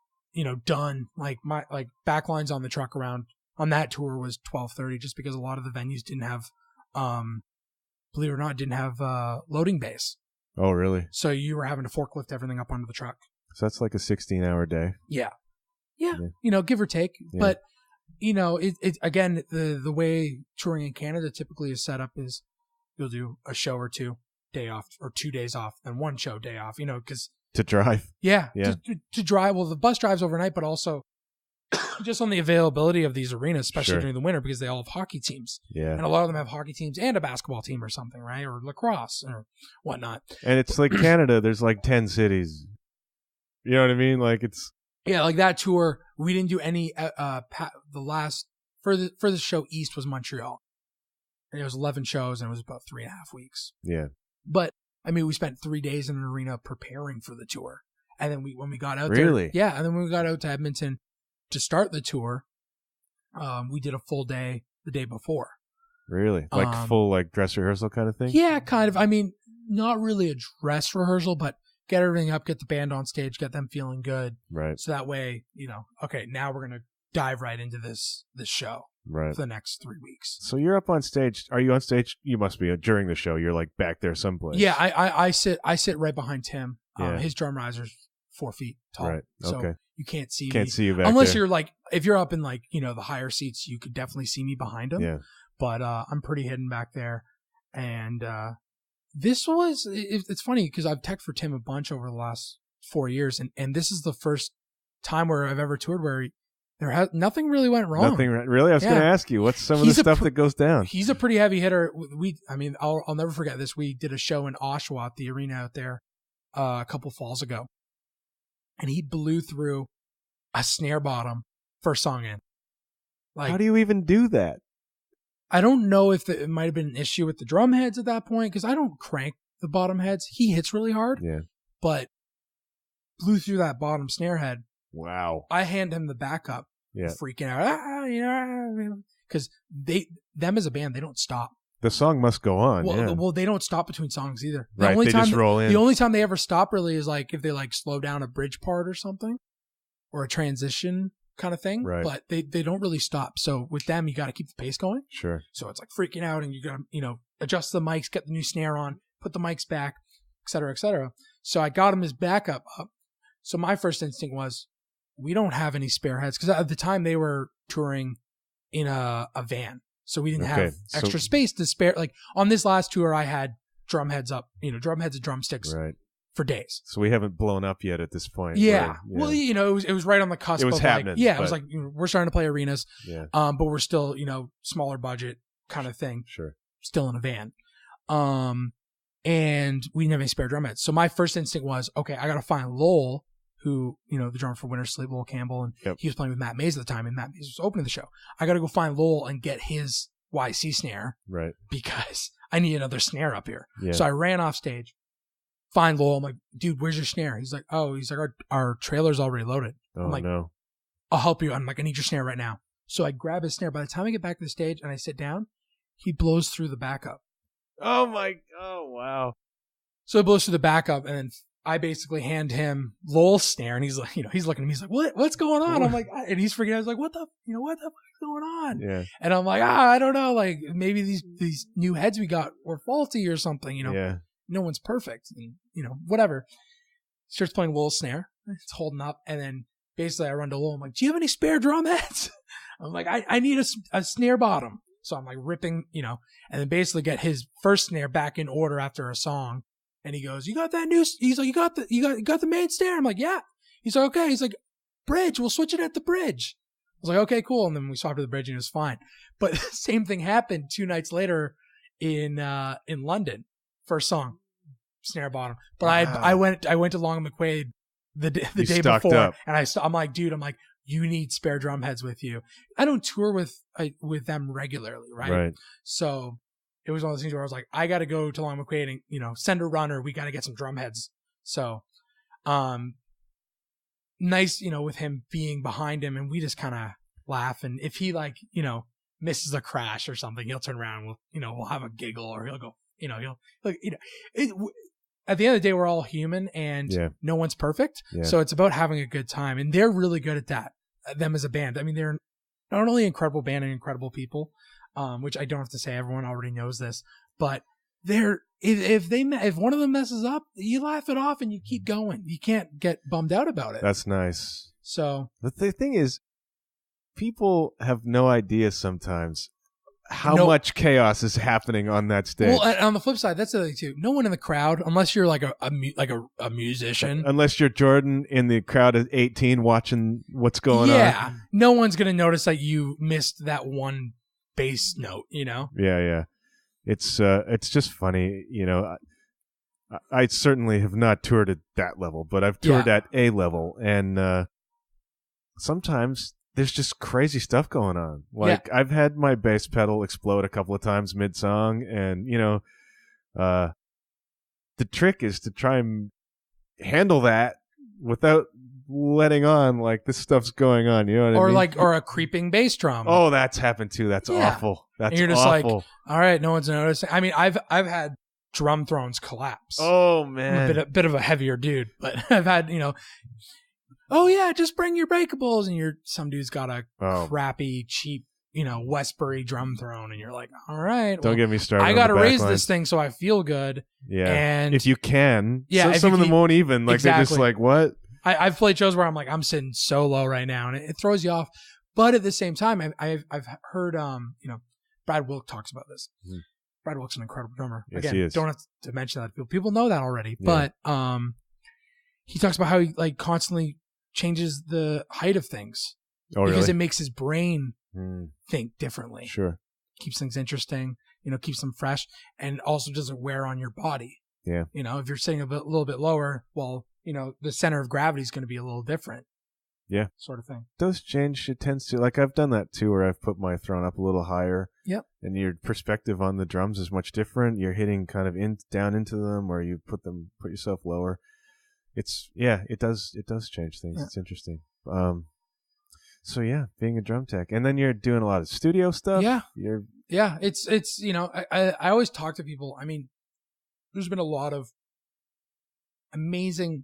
done. Like my backlines on the truck around on that tour was 12:30, just because a lot of the venues didn't have, believe it or not, loading bays. Oh, really? So you were having to forklift everything up onto the truck. So that's like a 16-hour day. Yeah. Give or take. Yeah. But, it again, the way touring in Canada typically is set up is you'll do a show or two, day off, or 2 days off, and one show, day off, because... To drive. Yeah. To drive. Well, the bus drives overnight, but also just on the availability of these arenas, especially during the winter, because they all have hockey teams. Yeah. And a lot of them have hockey teams and a basketball team or something, right? Or lacrosse or whatnot. And it's like Canada, there's like 10 cities. You know what I mean? Like it's... Yeah, like that tour, we didn't do any, the last, furthest show east was Montreal. And it was 11 shows and it was about 3.5 weeks. Yeah. But, we spent 3 days in an arena preparing for the tour. And then when we got out Really? there. Yeah, and then when we got out to Edmonton to start the tour, we did a full day the day before. Really? Like full dress rehearsal kind of thing? Yeah, kind of. Not really a dress rehearsal, but get everything up, get the band on stage, get them feeling good. Right. So that way, okay, now we're going to dive right into this show for the next 3 weeks. So you're up on stage. Are you on stage? You must be during the show. You're back there someplace. Yeah, I sit right behind Tim. Yeah. His drum riser's 4 feet tall. Right. So Okay. you can't see Can't me. see you back Unless there. you're like, if you're up in like, the higher seats, you could definitely see me behind him. Yeah. But I'm pretty hidden back there. And this was, it's funny because I've teched for Tim a bunch over the last 4 years. And this is the first time where I've ever toured where nothing really went wrong. Nothing really? I was going to ask you, what's some of the stuff that goes down? He's a pretty heavy hitter. I'll never forget this. We did a show in Oshawa, the arena out there, a couple falls ago. And he blew through a snare bottom first song in. Like, how do you even do that? I don't know if it might have been an issue with the drum heads at that point, because I don't crank the bottom heads. He hits really hard. Yeah. But blew through that bottom snare head. Wow. I hand him the backup. Yeah. Freaking out. Because them as a band, they don't stop. The song must go on. Well, they don't stop between songs either. Right, they just roll in. The only time they ever stop really is like if they like slow down a bridge part or something, or a transition kind of thing. Right. But they don't really stop. So with them, you got to keep the pace going. Sure. So it's like freaking out, and you got to adjust the mics, get the new snare on, put the mics back, et cetera, et cetera. So I got him his backup up. So my first instinct was, we don't have any spare heads, because at the time they were touring in a van. So we didn't have extra space to spare. Like on this last tour, I had drum heads up, drum heads and drumsticks for days. So we haven't blown up yet at this point. Yeah. Well, it was right on the cusp. It was happening. It was like, we're starting to play arenas. Yeah. But we're still, smaller budget kind of thing. Sure. Still in a van. And we didn't have any spare drum heads. So my first instinct was, okay, I got to find Lowell, who, the drummer for Winter Sleep, Lowell Campbell, and he was playing with Matt Mays at the time, and Matt Mays was opening the show. I got to go find Lowell and get his YC snare, right? Because I need another snare up here. Yeah. So I ran off stage, find Lowell. I'm like, dude, where's your snare? He's like, our trailer's already loaded. Oh, I'm like, no. I'll help you. I'm like, I need your snare right now. So I grab his snare. By the time I get back to the stage and I sit down, he blows through the backup. Oh wow. So he blows through the backup, and then I basically hand him Lowell's snare, and he's like, he's looking at me. He's like, what's going on? I'm like, and he's freaking out. He's like, what the fuck is going on? Yeah. And I'm like, I don't know. Like maybe these new heads we got were faulty or something. Yeah. No one's perfect, and whatever. Starts playing Lowell's snare. It's holding up, and then basically I run to Lowell. I'm like, do you have any spare drum heads? I'm like, I need a snare bottom. So I'm like ripping, and then basically get his first snare back in order after a song. And he goes, you got that new, he's like, you got the main snare? I'm like, yeah. He's like, okay. He's like, bridge, we'll switch it at the bridge. I was like, okay, cool. And then we swapped to the bridge and it was fine. But the same thing happened 2 nights later in London. First song, snare bottom. But wow. I went to Long McQuaid the day before, up. And I'm like, dude, you need spare drum heads with you. I don't tour with them regularly, right? Right. So it was one of those things where I was like, I got to go to Long McQuaid and, send a runner. We got to get some drum heads. So, nice, with him being behind him, and we just kind of laugh. And if he misses a crash or something, he'll turn around and we'll have a giggle, or he'll go, at the end of the day, we're all human, and no one's perfect. Yeah. So it's about having a good time, and they're really good at that. Them as a band. I mean, they're not only an incredible band and incredible people, which I don't have to say, everyone already knows this, but if one of them messes up, you laugh it off and you keep going. You can't get bummed out about it. That's nice. So the thing is, people have no idea sometimes how much chaos is happening on that stage. Well, and on the flip side, that's the thing too. No one in the crowd, unless you're like a musician, unless you're Jordan in the crowd at 18 watching what's going on. Yeah, no one's gonna notice that you missed that one bass note. Yeah. It's just funny. I certainly have not toured at that level, but I've toured at a level, and sometimes there's just crazy stuff going on. Like I've had my bass pedal explode a couple of times mid-song, and the trick is to try and handle that without letting on like this stuff's going on. You know what I mean? Or a creeping bass drum. Oh, that's happened too. That's awful. That's and you're just awful. Like, all right, no one's noticing. I mean, I've had drum thrones collapse. Oh man, I'm a bit of a heavier dude, but I've had oh yeah, just bring your breakables, and some dude's got a crappy, cheap, Westbury drum throne, and you're like, all right, don't get me started. I got to raise this thing so I feel good. Yeah, and if you can, some of them won't even they're just like, what? I've played shows where I'm like, I'm sitting so low right now, and it throws you off. But at the same time, I've heard, Brad Wilk talks about this. Mm-hmm. Brad Wilk's an incredible drummer. Yes, Again, he is. Don't have to mention that. People know that already. Yeah. But he talks about how he like constantly changes the height of things because it makes his brain think differently. Sure. Keeps things interesting, keeps them fresh, and also doesn't wear on your body. Yeah. If you're sitting a little bit lower, well, the center of gravity is going to be a little different. Yeah. Sort of thing. It does change. It tends to, like I've done that too, where I've put my throne up a little higher. Yep. And your perspective on the drums is much different. You're hitting kind of down into them, or you put yourself lower. It does change things. Yeah. It's interesting. So yeah, being a drum tech, and then you're doing a lot of studio stuff. Yeah. It's I always talk to people. I mean, there's been a lot of amazing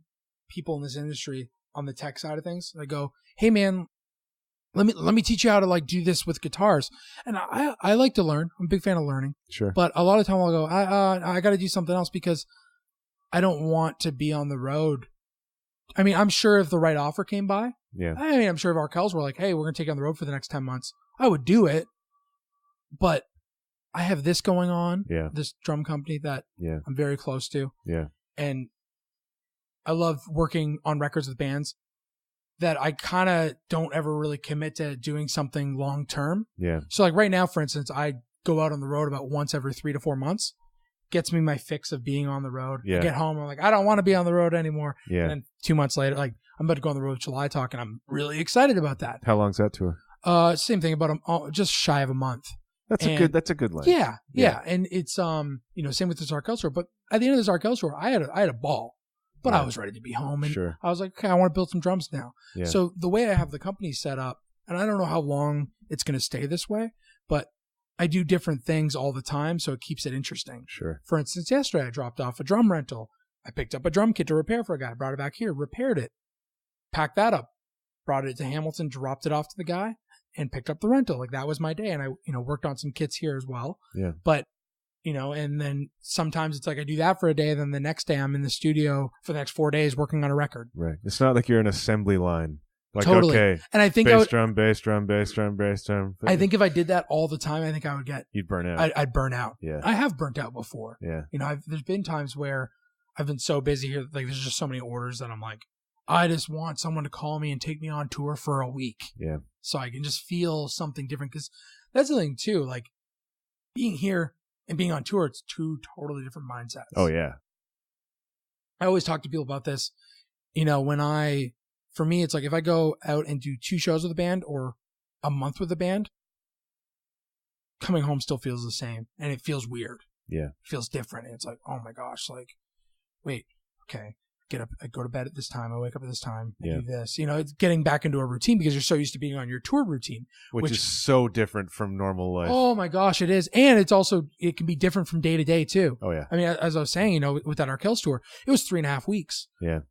people in this industry on the tech side of things. I go, hey man, let me teach you how to like do this with guitars. And I like to learn. I'm a big fan of learning. Sure. But a lot of time I'll go, I got to do something else because I don't want to be on the road. I mean, I'm sure if the right offer came by, I'm sure if Arkells were like, hey, we're going to take you on the road for the next 10 months, I would do it. But I have this going on, this drum company that I'm very close to. Yeah. And I love working on records with bands that I kind of don't ever really commit to doing something long term. Yeah. So like right now, for instance, I go out on the road about once every 3 to 4 months. Gets me my fix of being on the road. Yeah. I get home, I'm like, I don't want to be on the road anymore. Yeah. And then 2 months later, like I'm about to go on the road with July Talk, and I'm really excited about that. How long's that tour? Same thing, about just shy of a month. That's a good length. Yeah. And it's same with this Arkells tour. But at the end of this Arkells tour, I had a ball. But I was ready to be home, and I was like, okay, I want to build some drums now. Yeah. So the way I have the company set up, and I don't know how long it's going to stay this way, but I do different things all the time, so it keeps it interesting. Sure. For instance, yesterday I dropped off a drum rental. I picked up a drum kit to repair for a guy, brought it back here, repaired it, packed that up, brought it to Hamilton, dropped it off to the guy, and picked up the rental. Like that was my day, and I worked on some kits here as well. Yeah. But and then sometimes it's like I do that for a day, then the next day I'm in the studio for the next 4 days working on a record. Right. It's not like you're an assembly line. Like, totally. Okay, and I think bass drum, bass drum, bass drum, bass drum. I think if I did that all the time, I think I would You'd burn out. I'd burn out. Yeah. I have burnt out before. Yeah. There's been times where I've been so busy here, like there's just so many orders that I'm like, I just want someone to call me and take me on tour for a week. Yeah. So I can just feel something different. Because that's the thing too, like being here and being on tour, it's two totally different mindsets. Oh yeah. I always talk to people about this. For me, it's like if I go out and do 2 shows with a band or a month with a band, coming home still feels the same, and it feels weird. Yeah. It feels different. And it's like, oh my gosh, like, wait, okay, get up, I go to bed at this time, I wake up at this time, I do this. It's getting back into a routine because you're so used to being on your tour routine. Which is so different from normal life. Oh my gosh, it is. And it can be different from day to day too. Oh yeah. I mean, as I was saying, with that Arkells tour, it was 3.5 weeks. Yeah.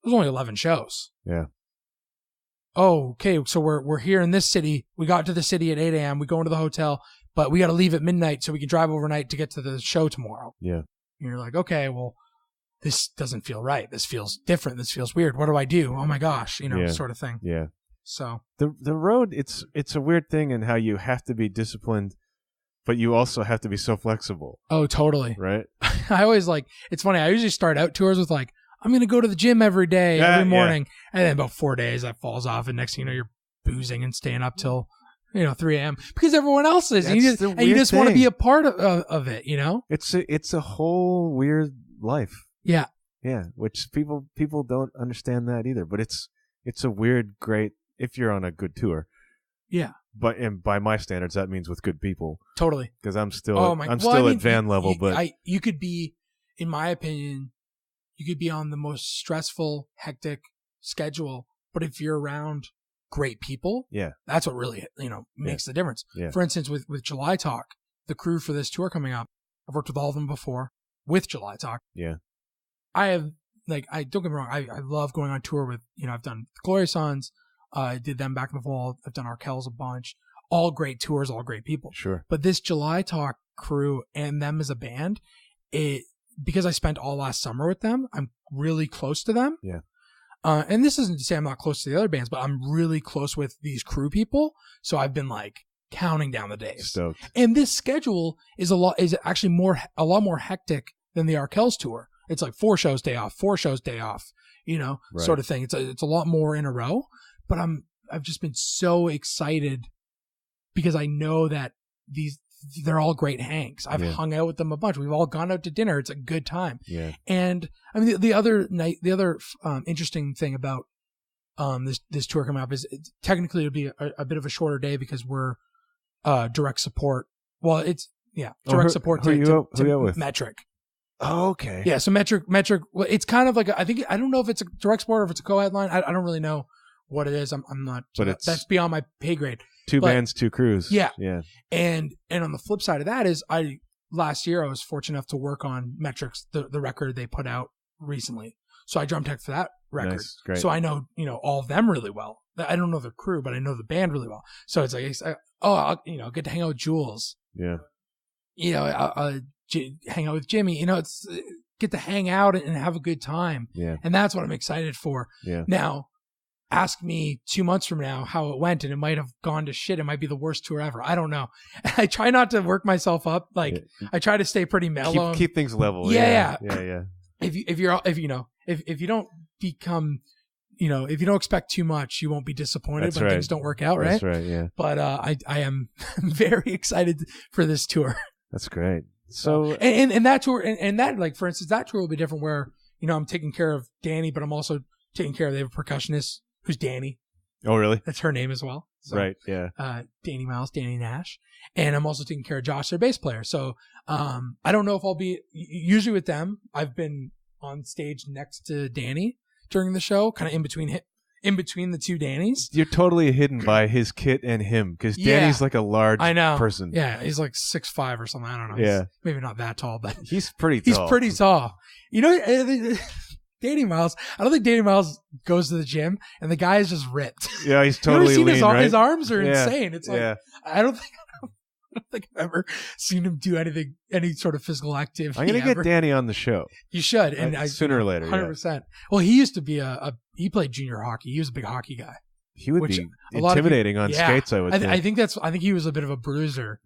It was only 11 shows. Yeah. Oh, okay. So we're here in this city. We got to the city at 8 a.m. We go into the hotel, but we got to leave at midnight so we can drive overnight to get to the show tomorrow. Yeah. And you're like, okay, well, this doesn't feel right. This feels different. This feels weird. What do I do? Oh my gosh, sort of thing. Yeah. So the road, it's a weird thing in how you have to be disciplined, but you also have to be so flexible. Oh, totally. Right. I always it's funny. I usually start out tours with like, I'm going to go to the gym every day, every morning. Yeah. And then about 4 days that falls off. And next thing you know, you're boozing and staying up till, 3 a.m. because everyone else is. And you just want to be a part of it, It's a whole weird life. Yeah. Yeah. Which people don't understand that either. But it's a weird, great, if you're on a good tour. Yeah. And by my standards, that means with good people. Totally. Because I'm still at van level. But you could be, in my opinion, you could be on the most stressful, hectic schedule, but if you're around great people, that's what really, makes the difference. Yeah. For instance, with July Talk, the crew for this tour coming up, I've worked with all of them before with July Talk. Yeah. I have, I don't get me wrong, I love going on tour with, I've done the Glory Sons, I did them back in the fall, I've done Arkells a bunch, all great tours, all great people. Sure. But this July Talk crew and them as a band, because I spent all last summer with them, I'm really close to them. Yeah. And this isn't to say I'm not close to the other bands, but I'm really close with these crew people. So I've been like counting down the days. Stoked. And this schedule is actually a lot more hectic than the Arkells tour. It's like 4 shows, day off, 4 shows, day off, sort of thing. It's a lot more in a row, but I've just been so excited because I know that they're all great hanks. I've hung out with them a bunch. We've all gone out to dinner. It's a good time. Yeah. And I mean, the other interesting thing about this tour coming up is technically it'll be a bit of a shorter day because we're direct support. Well, it's direct support to Metric. Oh, okay. Yeah, so Metric. Well, it's kind of like I don't know if it's a direct support or if it's a co-headline. I don't really know what it is. I'm not. But that's beyond my pay grade. Two bands, 2 crews. Yeah, yeah. And on the flip side of that is last year I was fortunate enough to work on Metric's the record they put out recently. So I drum tech for that record. Nice, great. So I know all of them really well. I don't know the crew, but I know the band really well. So it's like I'll get to hang out with Jules. Yeah. Hang out with Jimmy. It's get to hang out and have a good time. Yeah. And that's what I'm excited for. Yeah. Now, ask me 2 months from now how it went, and it might have gone to shit. It might be the worst tour ever. I don't know. I try not to work myself up. Like I try to stay pretty mellow. Keep things level. Yeah. If you don't become, if you don't expect too much, you won't be disappointed when things don't work out, right? That's right. Yeah. But I am very excited for this tour. That's great. So and that tour and that, like, for instance, that tour will be different where I'm taking care of Danny, but I'm also taking care of, they have a percussionist who's Danny. Oh, really? That's her name as well. So, right. Yeah. Danny Miles, Danny Nash, and I'm also taking care of Josh, their bass player. So I don't know if I'll be usually with them. I've been on stage next to Danny during the show, kind of in between the two Dannys. You're totally hidden by his kit and him because Danny's like a large person. Yeah, he's like 6'5" or something. I don't know. Yeah, maybe not that tall, but he's pretty tall. He's pretty tall. Danny Miles, I don't think Danny Miles goes to the gym, and the guy is just ripped. Yeah, he's totally lean, right? His arms are insane. It's like, I don't think I've ever seen him do any sort of physical activity. I'm going to get Danny on the show. You should. And sooner or later. 100%. Yeah. Well, he used to be he played junior hockey. He was a big hockey guy. He would be intimidating on skates, I would think. I think he was a bit of a bruiser.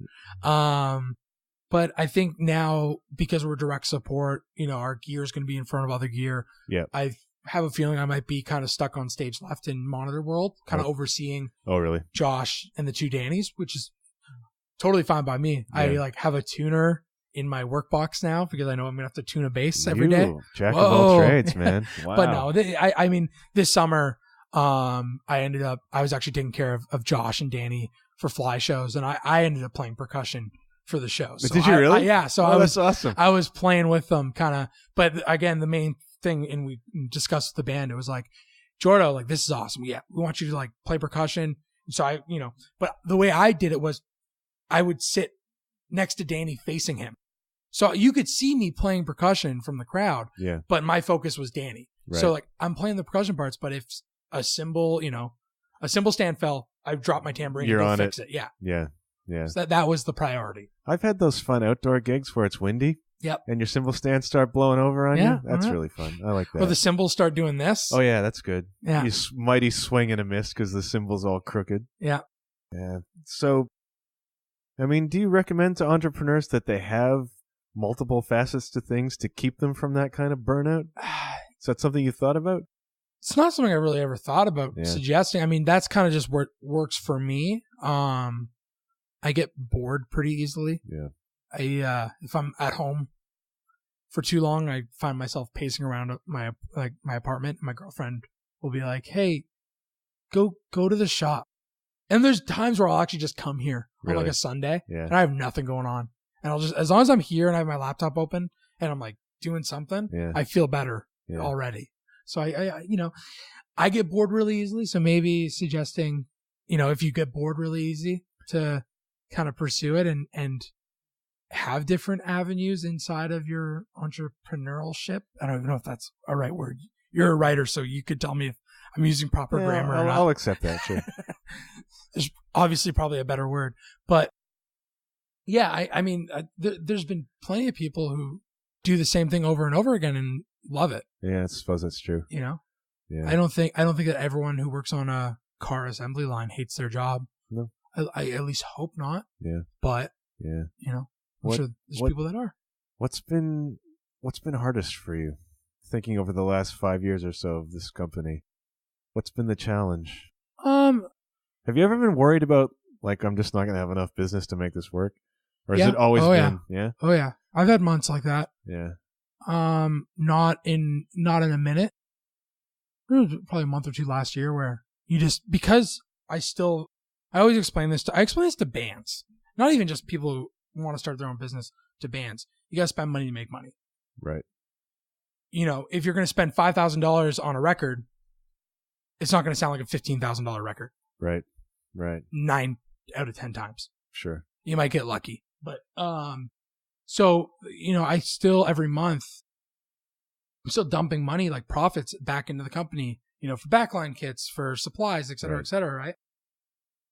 But I think now, because we're direct support, our gear is going to be in front of other gear. Yeah. I have a feeling I might be kind of stuck on stage left in Monitor World, kind of overseeing Josh and the two Dannys, which is totally fine by me. Yeah. I have a tuner in my work box now because I know I'm going to have to tune a bass every day. Jack of all trades, man. Wow. But no, I mean, this summer, I was actually taking care of Josh and Danny for fly shows, and I ended up playing percussion for the show. So did you really? Yeah. So that's awesome. I was playing with them kind of, but again, the main thing, and we discussed with the band, it was like, Jordo, like, this is awesome. Yeah. We want you to play percussion. So but the way I did it was I would sit next to Danny facing him. So you could see me playing percussion from the crowd. Yeah. But my focus was Danny. Right. So I'm playing the percussion parts, but if a cymbal stand fell, I dropped my tambourine and go fix it. Yeah. Yeah. Yeah. So that was the priority. I've had those fun outdoor gigs where it's windy. Yep. And your cymbal stands start blowing over on you. That's really fun. I like that. Or the cymbals start doing this. Oh, yeah. That's good. Yeah. You mighty swing and a miss because the cymbal's all crooked. Yeah. Yeah. So, I mean, do you recommend to entrepreneurs that they have multiple facets to things to keep them from that kind of burnout? Is that something you thought about? It's not something I really ever thought about suggesting. I mean, that's kind of just where it works for me. I get bored pretty easily. Yeah. If I'm at home for too long, I find myself pacing around my apartment. My girlfriend will be like, "Hey, go to the shop." And there's times where I'll actually just come here on a Sunday, and I have nothing going on, and I'll just, as long as I'm here and I have my laptop open and I'm doing something, I feel better already. So I get bored really easily. So maybe suggesting, if you get bored really easy, to kind of pursue it and have different avenues inside of your entrepreneurship. I don't even know if that's a right word. You're a writer, so you could tell me if I'm using proper grammar or not. I'll accept that, sure. There's obviously probably a better word. But yeah, I mean, there's been plenty of people who do the same thing over and over again and love it. Yeah, I suppose that's true. Yeah. I don't think that everyone who works on a car assembly line hates their job. No. I at least hope not. Yeah. But yeah, I'm sure there's people that are. What's been hardest for you, thinking over the last 5 years or so of this company? What's been the challenge? Have you ever been worried about, like, I'm just not going to have enough business to make this work? Or has it always been? Yeah. Oh yeah. I've had months like that. Yeah. Not in a minute. Probably a month or two last year where because I always explain this to bands. Not even just people who want to start their own business, to bands. You got to spend money to make money. Right. If you're going to spend $5,000 on a record, it's not going to sound like a $15,000 record. Right. Right. 9 out of 10 times. Sure. You might get lucky. But, so, I still every month, I'm still dumping money, like profits, back into the company, for backline kits, for supplies, et cetera, right?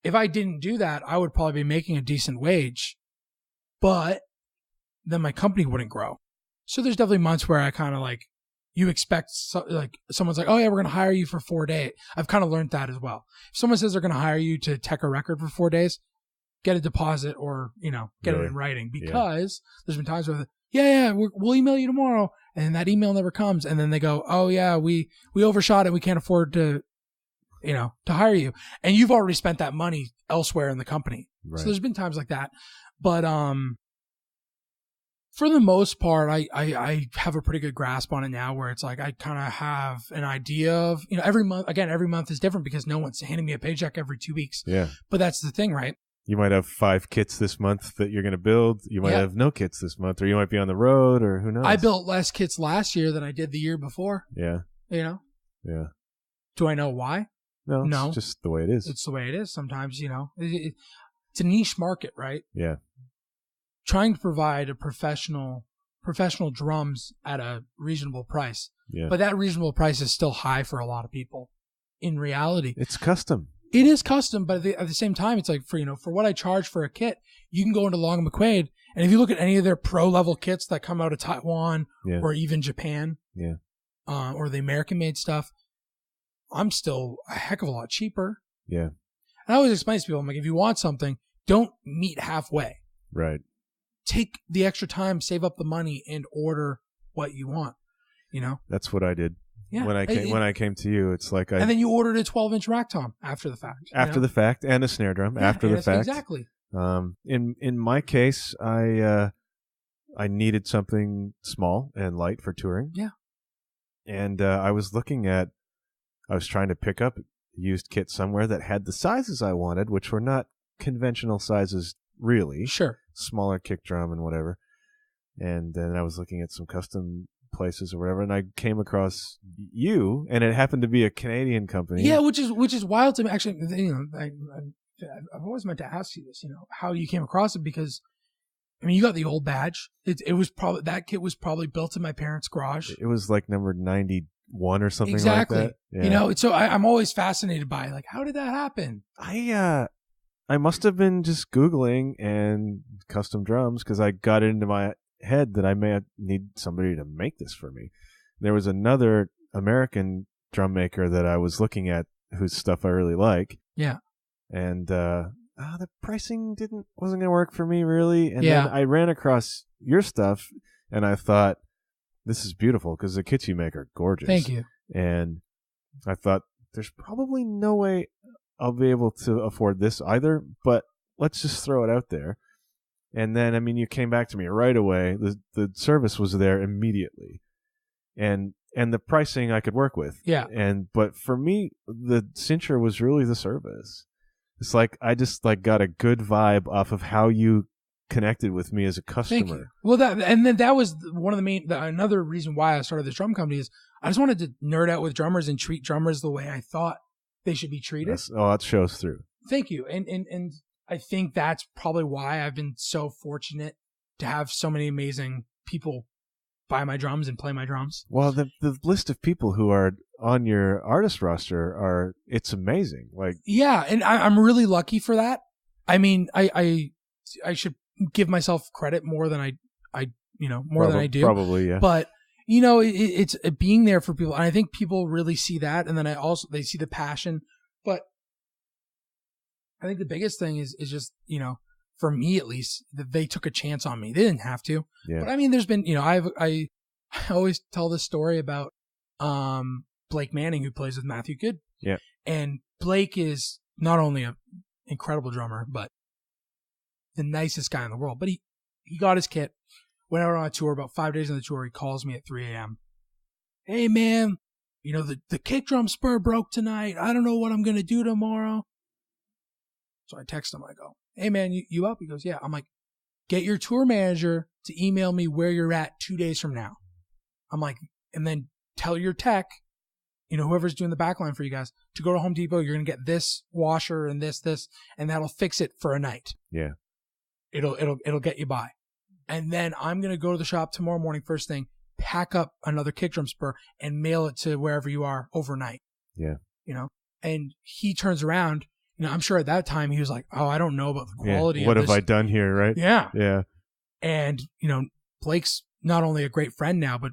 If I didn't do that, I would probably be making a decent wage, but then my company wouldn't grow. So there's definitely months where I kind of like, you expect, someone's like, oh yeah, we're going to hire you for 4 days. I've kind of learned that as well. If someone says they're going to hire you to tech a record for 4 days, get a deposit or, get it in writing, because there's been times where, we'll email you tomorrow. And that email never comes. And then they go, oh yeah, we overshot it. We can't afford to hire you. And you've already spent that money elsewhere in the company. Right. So there's been times like that. But, for the most part, I have a pretty good grasp on it now, where it's like, I kind of have an idea of, every month is different because no one's handing me a paycheck every 2 weeks. Yeah. But that's the thing, right? You might have 5 kits this month that you're going to build. You might have no kits this month, or you might be on the road, or who knows. I built less kits last year than I did the year before. Yeah. Yeah. Do I know why? No. It's just the way it is. It's the way it is. Sometimes, it's a niche market, right? Yeah. Trying to provide a professional drums at a reasonable price. Yeah. But that reasonable price is still high for a lot of people. In reality, it's custom. It is custom, but at the same time, it's like for what I charge for a kit, you can go into Long & McQuaid, and if you look at any of their pro level kits that come out of Taiwan or even Japan, or the American made stuff, I'm still a heck of a lot cheaper. Yeah. And I always explain to people, I'm like, if you want something, don't meet halfway. Right. Take the extra time, save up the money, and order what you want. That's what I did. Yeah. When I came to you, it's like and then you ordered a 12-inch rack tom after the fact. After the fact, and a snare drum after the fact. Exactly. In my case, I needed something small and light for touring. Yeah. And I was trying to pick up a used kit somewhere that had the sizes I wanted, which were not conventional sizes, really. Sure. Smaller kick drum and whatever. And then I was looking at some custom places or whatever, and I came across you, and it happened to be a Canadian company. Yeah, which is wild to me. Actually, I've always meant to ask you this, how you came across it, because you got the old badge. It was probably, that kit was probably built in my parents' garage. It was like number 91 or something exactly. like that. Yeah. So I'm always fascinated by like, how did that happen? I must have been just Googling and custom drums, because I got it into my head that I may need somebody to make this for me. There was another American drum maker that I was looking at whose stuff I really like. Yeah. And the pricing wasn't going to work for me really. And then I ran across your stuff, and I thought, this is beautiful, because the kits you make are gorgeous. Thank you. And I thought, there's probably no way I'll be able to afford this either, but let's just throw it out there. And then, you came back to me right away. The service was there immediately, and the pricing I could work with. Yeah. But for me, the cincher was really the service. It's like I just got a good vibe off of how you connected with me as a customer. Thank you. Well, that was one of another reason why I started this drum company is I just wanted to nerd out with drummers and treat drummers the way I thought they should be treated. That shows through. Thank you. And I think that's probably why I've been so fortunate to have so many amazing people buy my drums and play my drums. Well, the list of people who are on your artist roster it's amazing. Yeah, and I'm really lucky for that. I should give myself credit more than I do. Probably, yeah. But it's being there for people. And I think people really see that. And then they see the passion. But I think the biggest thing is just, for me at least, that they took a chance on me. They didn't have to. Yeah. But I mean, there's been, I always tell this story about Blake Manning, who plays with Matthew Good. Yeah. And Blake is not only an incredible drummer, but the nicest guy in the world. But he got his kit, went out on a tour. About 5 days on the tour, he calls me at 3 a.m. Hey, man, the kick drum spur broke tonight. I don't know what I'm going to do tomorrow. So I text him. I go, hey, man, you up? He goes, yeah. I'm like, get your tour manager to email me where you're at 2 days from now. I'm like, and then tell your tech, whoever's doing the backline for you guys, to go to Home Depot. You're going to get this washer and this, and that'll fix it for a night. Yeah. It'll get you by. And then I'm going to go to the shop tomorrow morning, first thing, pack up another kick drum spur and mail it to wherever you are overnight. Yeah. And he turns around, I'm sure at that time he was like, oh, I don't know about the quality of what this. have I done here, right? Yeah. Yeah. And, Blake's not only a great friend now, but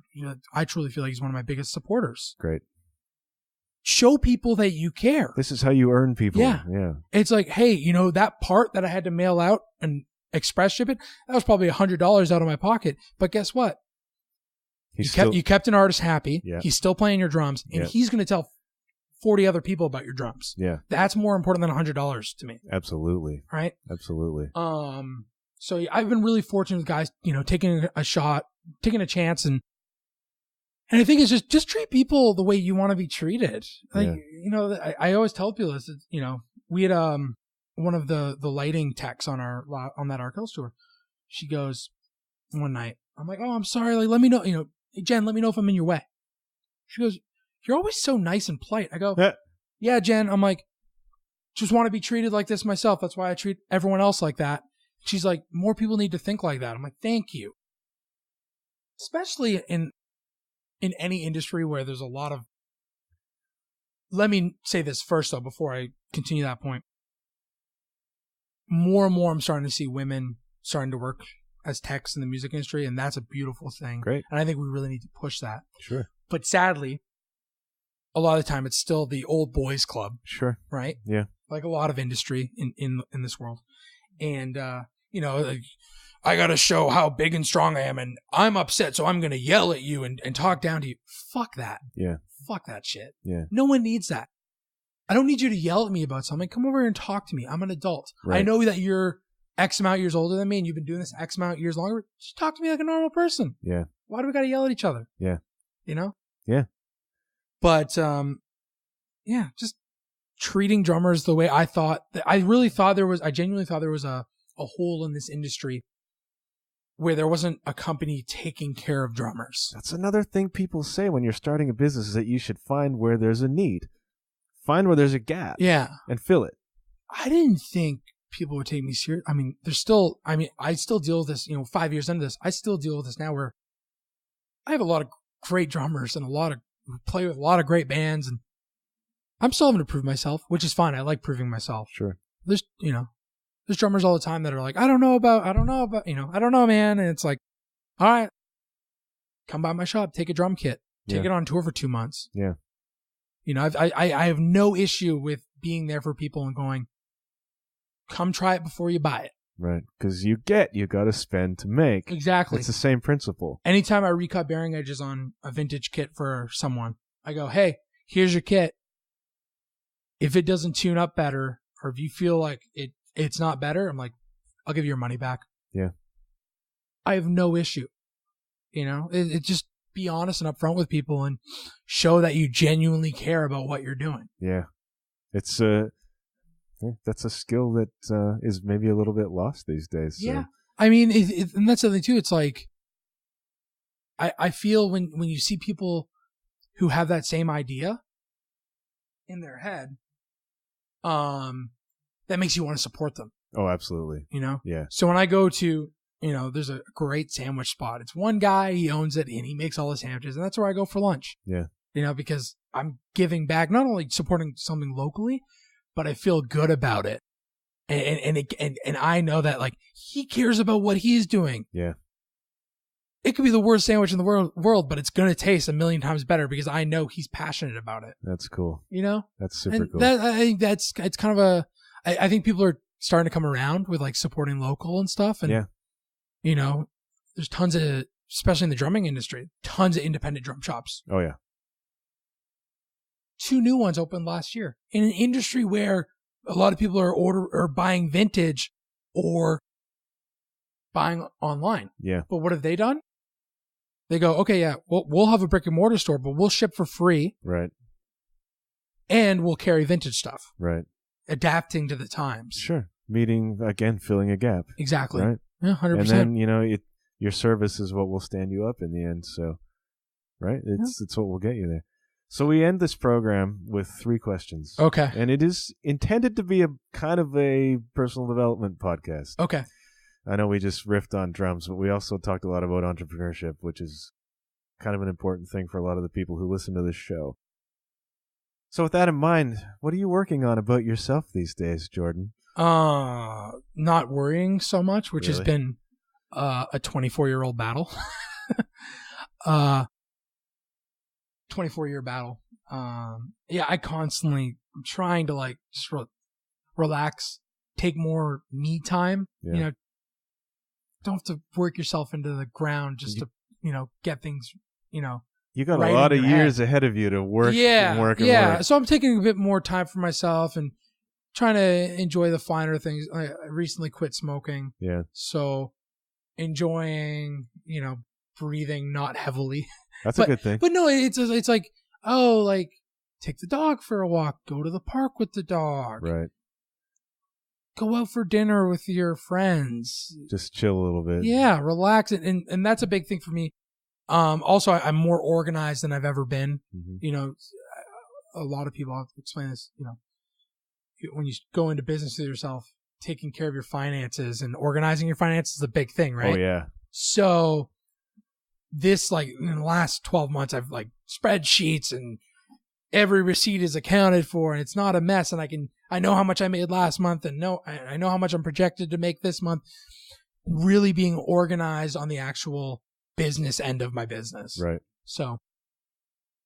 I truly feel like he's one of my biggest supporters. Great. Show people that you care. This is how you earn people. Yeah. Yeah. It's like, hey, that part that I had to mail out and express ship it, that was probably $100 out of my pocket. But guess what? You kept an artist happy. Yeah. He's still playing your drums, and he's going to tell 40 other people about your drums. Yeah. That's more important than $100 to me. Absolutely. Right? Absolutely. So I've been really fortunate with guys, taking a shot, taking a chance, and I think it's just treat people the way you want to be treated. Like, I always tell people this, we had one of the lighting techs on that Arkells tour. She goes one night, I'm like, oh, I'm sorry. Like, let me know, hey, Jen, let me know if I'm in your way. She goes, you're always so nice and polite. I go, yeah, Jen. I'm like, just want to be treated like this myself. That's why I treat everyone else like that. She's like, more people need to think like that. I'm like, thank you. Especially in any industry where there's a lot of, let me say this first though, before I continue that point. More and more I'm starting to see women starting to work as techs in the music industry, and that's a beautiful thing. Great. And I think we really need to push that. Sure. But sadly, a lot of the time it's still the old boys club. Sure. Right? Yeah. Like a lot of industry in this world. And, like, I got to show how big and strong I am, and I'm upset, so I'm going to yell at you and talk down to you. Fuck that. Yeah. Fuck that shit. Yeah. No one needs that. I don't need you to yell at me about something. Come over here and talk to me. I'm an adult. Right. I know that you're X amount of years older than me, and you've been doing this X amount of years longer. Just talk to me like a normal person. Yeah. Why do we got to yell at each other? Yeah. Yeah. But, just treating drummers the way I thought. I genuinely thought there was a hole in this industry where there wasn't a company taking care of drummers. That's another thing people say when you're starting a business, is that you should find where there's a need. Find where there's a gap. Yeah. And fill it. I didn't think people would take me serious. I mean, I still deal with this, 5 years into this, I still deal with this now where I have a lot of great drummers and play with a lot of great bands, and I'm still having to prove myself, which is fine. I like proving myself. Sure. There's drummers all the time that are like, I don't know, man. And it's like, all right, come by my shop, take a drum kit, take it on tour for 2 months. Yeah. I have no issue with being there for people and going, come try it before you buy it. Right. Because you got to spend to make. Exactly. It's the same principle. Anytime I recut bearing edges on a vintage kit for someone, I go, hey, here's your kit. If it doesn't tune up better, or if you feel like it's not better, I'm like, I'll give you your money back. Yeah. I have no issue. It just be honest and upfront with people and show that you genuinely care about what you're doing. Yeah. It's that's a skill that is maybe a little bit lost these days. So. Yeah. I mean, and that's something too. It's like, I feel when you see people who have that same idea in their head, that makes you want to support them. Oh, absolutely. Yeah. So when I go to, there's a great sandwich spot. It's one guy, he owns it, and he makes all the sandwiches, and that's where I go for lunch. Yeah. Because I'm giving back, not only supporting something locally, but I feel good about it. And I know that, like, he cares about what he's doing. Yeah. it could be the worst sandwich in the world, but it's going to taste a million times better because I know he's passionate about it. That's cool. You know? That's super cool. I think it's kind of I think people are starting to come around with like supporting local and stuff. And, you know, there's tons of, especially in the drumming industry, tons of independent drum shops. Oh, yeah. 2 new ones opened last year in an industry where a lot of people are buying vintage or buying online. Yeah. But what have they done? They go, okay, yeah, we'll have a brick and mortar store, but we'll ship for free. Right. And we'll carry vintage stuff. Right. Adapting to the times. Sure. Filling a gap. Exactly. Right. Yeah, 100%. And then, you know, your service is what will stand you up in the end. So, right? It's what will get you there. So we end this program with 3 questions. Okay. And it is intended to be a kind of a personal development podcast. Okay. I know we just riffed on drums, but we also talked a lot about entrepreneurship, which is kind of an important thing for a lot of the people who listen to this show. So with that in mind, what are you working on about yourself these days, Jordan? Not worrying so much, which has been a 24-year-old battle. 24-year battle. I constantly I'm trying to like just relax, take more me time. Yeah. You know, don't have to work yourself into the ground just to, you know, get things, you know. You got a lot of years ahead of you to work and work and work. So I'm taking a bit more time for myself and trying to enjoy the finer things. I recently quit smoking. Yeah. So enjoying, you know, breathing not heavily. That's a good thing. But no, it's like, oh, like take the dog for a walk, go to the park with the dog. Right. Go out for dinner with your friends. Just chill a little bit. Yeah, relax. And that's a big thing for me. Also, I'm more organized than I've ever been. Mm-hmm. You know, a lot of people, I'll explain this, you know, when you go into business with yourself, taking care of your finances and organizing your finances is a big thing, right? Oh, yeah. So this, like, in the last 12 months, I've like spreadsheets and every receipt is accounted for and it's not a mess. And I know how much I made last month and I know how much I'm projected to make this month. Really being organized on the actual business end of my business. Right. So,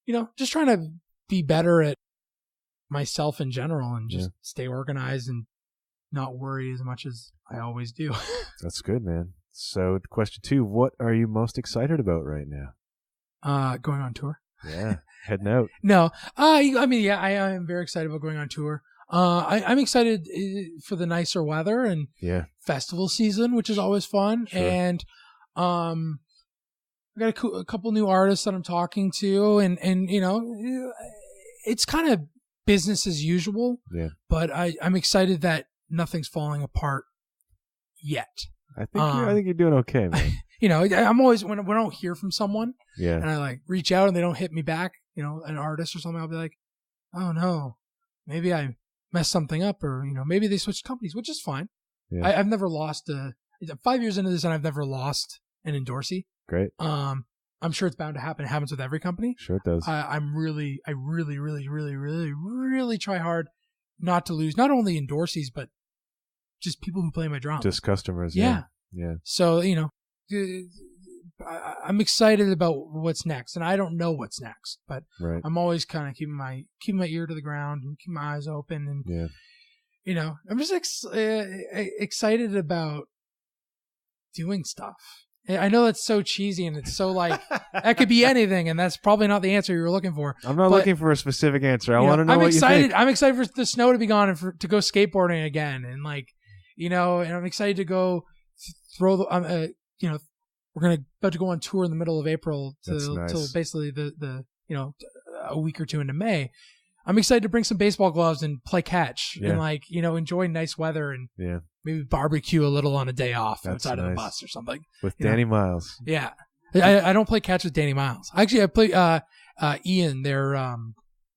you know, just trying to be better at myself in general and just stay organized and not worry as much as I always do. That's good, man. So question 2, what are you most excited about right now? Going on tour. Yeah. Heading out. No. I am very excited about going on tour. I'm excited for the nicer weather and festival season, which is always fun. Sure. And, I got a couple new artists that I'm talking to and, you know, it's kind of business as usual, but I'm excited that nothing's falling apart yet. I think you're doing okay, man. You know, I'm always, when I don't hear from someone and I like reach out and they don't hit me back, you know, an artist or something, I'll be like, oh no, maybe I messed something up or, you know, maybe they switched companies, which is fine. Yeah. I've never lost 5 years into this and I've never lost an endorsee. Great. I'm sure it's bound to happen. It happens with every company. Sure it does. I really try hard not to lose not only endorsees, but just people who play my drums. Just customers. Yeah. Yeah. So, you know, I'm excited about what's next, and I don't know what's next, but I'm always kind of keeping my ear to the ground and keeping my eyes open, and you know, I'm just excited about doing stuff. I know that's so cheesy, and it's so like that could be anything, and that's probably not the answer you were looking for. I'm not looking for a specific answer. I want to know what you think. I'm excited for the snow to be gone and to go skateboarding again, and like, you know, and I'm excited to go throw the you know, we're about to go on tour in the middle of April till basically the you know, a week or two into May. I'm excited to bring some baseball gloves and play catch and like, you know, enjoy nice weather and maybe barbecue a little on a day off outside of the bus or something. With Danny Miles. Yeah. I don't play catch with Danny Miles. Actually, I play Ian, their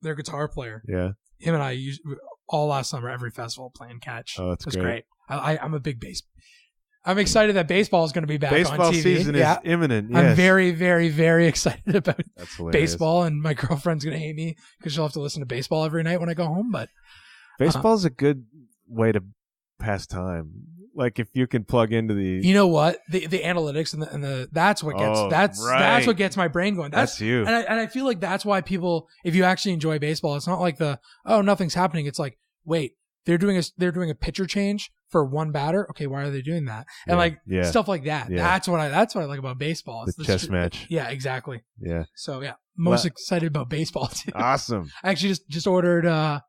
guitar player. Yeah. Him and I used all last summer, every festival playing catch. Oh, that's great. I'm a big I'm excited that baseball is going to be back on TV. Baseball season is imminent. Yes. I'm very, very, very excited about baseball, and my girlfriend's going to hate me because she'll have to listen to baseball every night when I go home. But baseball is a good way to pass time. like if you can plug into the, you know what, the analytics and the that's what gets that's what gets my brain going. That's you. And I feel like that's why people, if you actually enjoy baseball, it's not like nothing's happening. It's like, wait, they're doing a pitcher change for one batter. Okay, why are they doing that? And stuff like that. Yeah. That's what I like about baseball. It's the chess match. Yeah, exactly. Yeah. So most excited about baseball too. Awesome. I actually just ordered a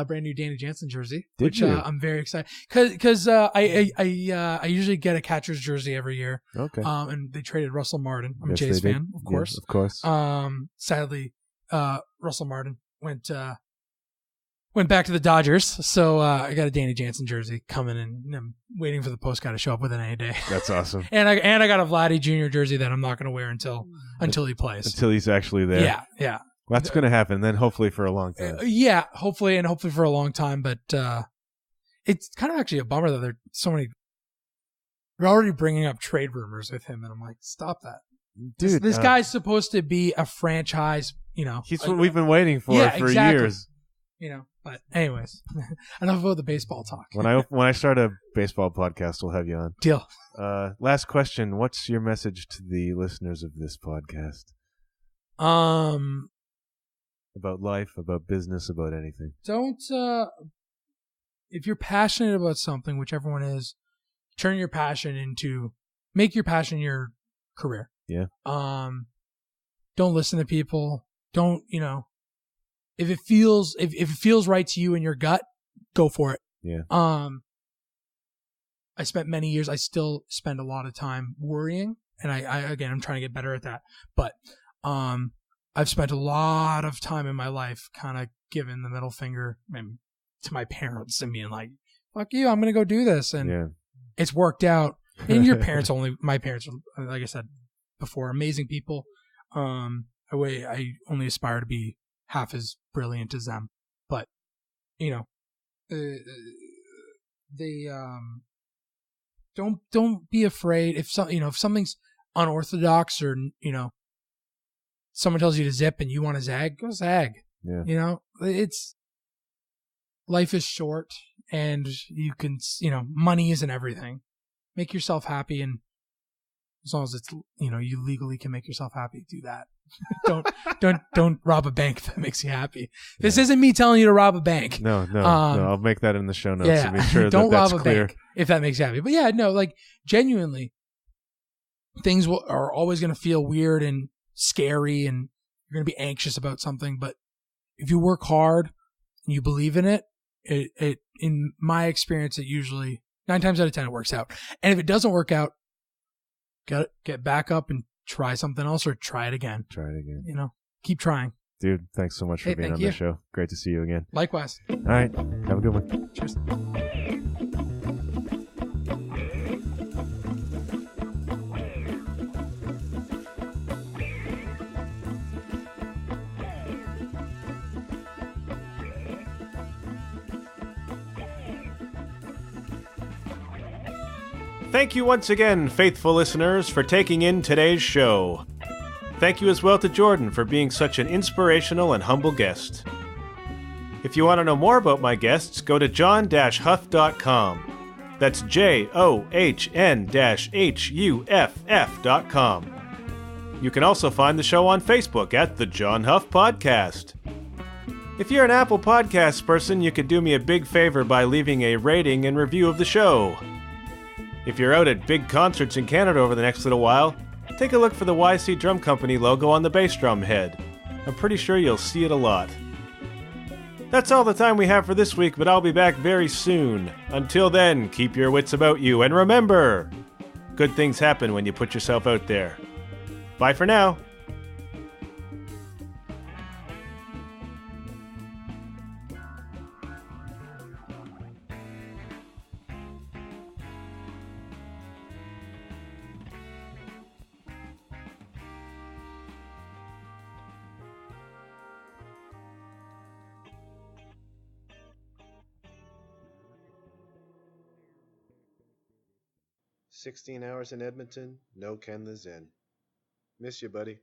brand new Danny Jansen jersey, which I'm very excited because I usually get a catcher's jersey every year. Okay. And they traded Russell Martin. I'm a Jays fan, of course. Yes, of course. Sadly, Russell Martin went back to the Dodgers, so I got a Danny Jansen jersey coming, and I'm waiting for the postcard to show up within any day. That's awesome. and I got a Vladdy Jr. jersey that I'm not going to wear until he plays. Until he's actually there. Yeah. That's going to happen then, hopefully for a long time. Hopefully for a long time. But it's kind of actually a bummer that there's so many. They're already bringing up trade rumors with him, and I'm like, stop that, dude. This guy's supposed to be a franchise. He's what we've been waiting for years. But anyways, enough about the baseball talk. When I start a baseball podcast, we'll have you on. Deal. Last question: what's your message to the listeners of this podcast? About life, about business, about anything. Don't, if you're passionate about something, which everyone is, make your passion your career. Yeah. Don't listen to people. Don't, if it feels right to you in your gut, go for it. Yeah. I spent many years, I still spend a lot of time worrying, and I'm trying to get better at that. But, I've spent a lot of time in my life kind of giving the middle finger to my parents and being like, fuck you, I'm going to go do this. And it's worked out. And my parents, like I said before, amazing people. I only aspire to be half as brilliant as them. But, they, don't be afraid if something's unorthodox or, someone tells you to zip and you want to zag, go zag. Yeah. Life is short, and you can, money isn't everything. Make yourself happy, and as long as it's, you legally can make yourself happy, do that. Don't rob a bank if that makes you happy. This isn't me telling you to rob a bank. No. I'll make that in the show notes to be sure don't that's rob a clear. Bank if that makes you happy. But genuinely, things are always going to feel weird and scary, and you're going to be anxious about something. But if you work hard and you believe in it, it in my experience, it usually 9 times out of 10 it works out. And if it doesn't work out, get back up and try something else, or try it again. Keep trying. Dude, thanks so much for being on the show. Great to see you again. Likewise. All right. Have a good one. Cheers. Thank you once again, faithful listeners, for taking in today's show. Thank you as well to Jordan for being such an inspirational and humble guest. If you want to know more about my guests, go to john-huff.com. That's JOHN-HUFF.com. You can also find the show on Facebook at The John Huff Podcast. If you're an Apple Podcasts person, you could do me a big favor by leaving a rating and review of the show. If you're out at big concerts in Canada over the next little while, take a look for the YC Drum Company logo on the bass drum head. I'm pretty sure you'll see it a lot. That's all the time we have for this week, but I'll be back very soon. Until then, keep your wits about you, and remember, good things happen when you put yourself out there. Bye for now. "16 hours in Edmonton, no Ken the Zen. Miss you, buddy."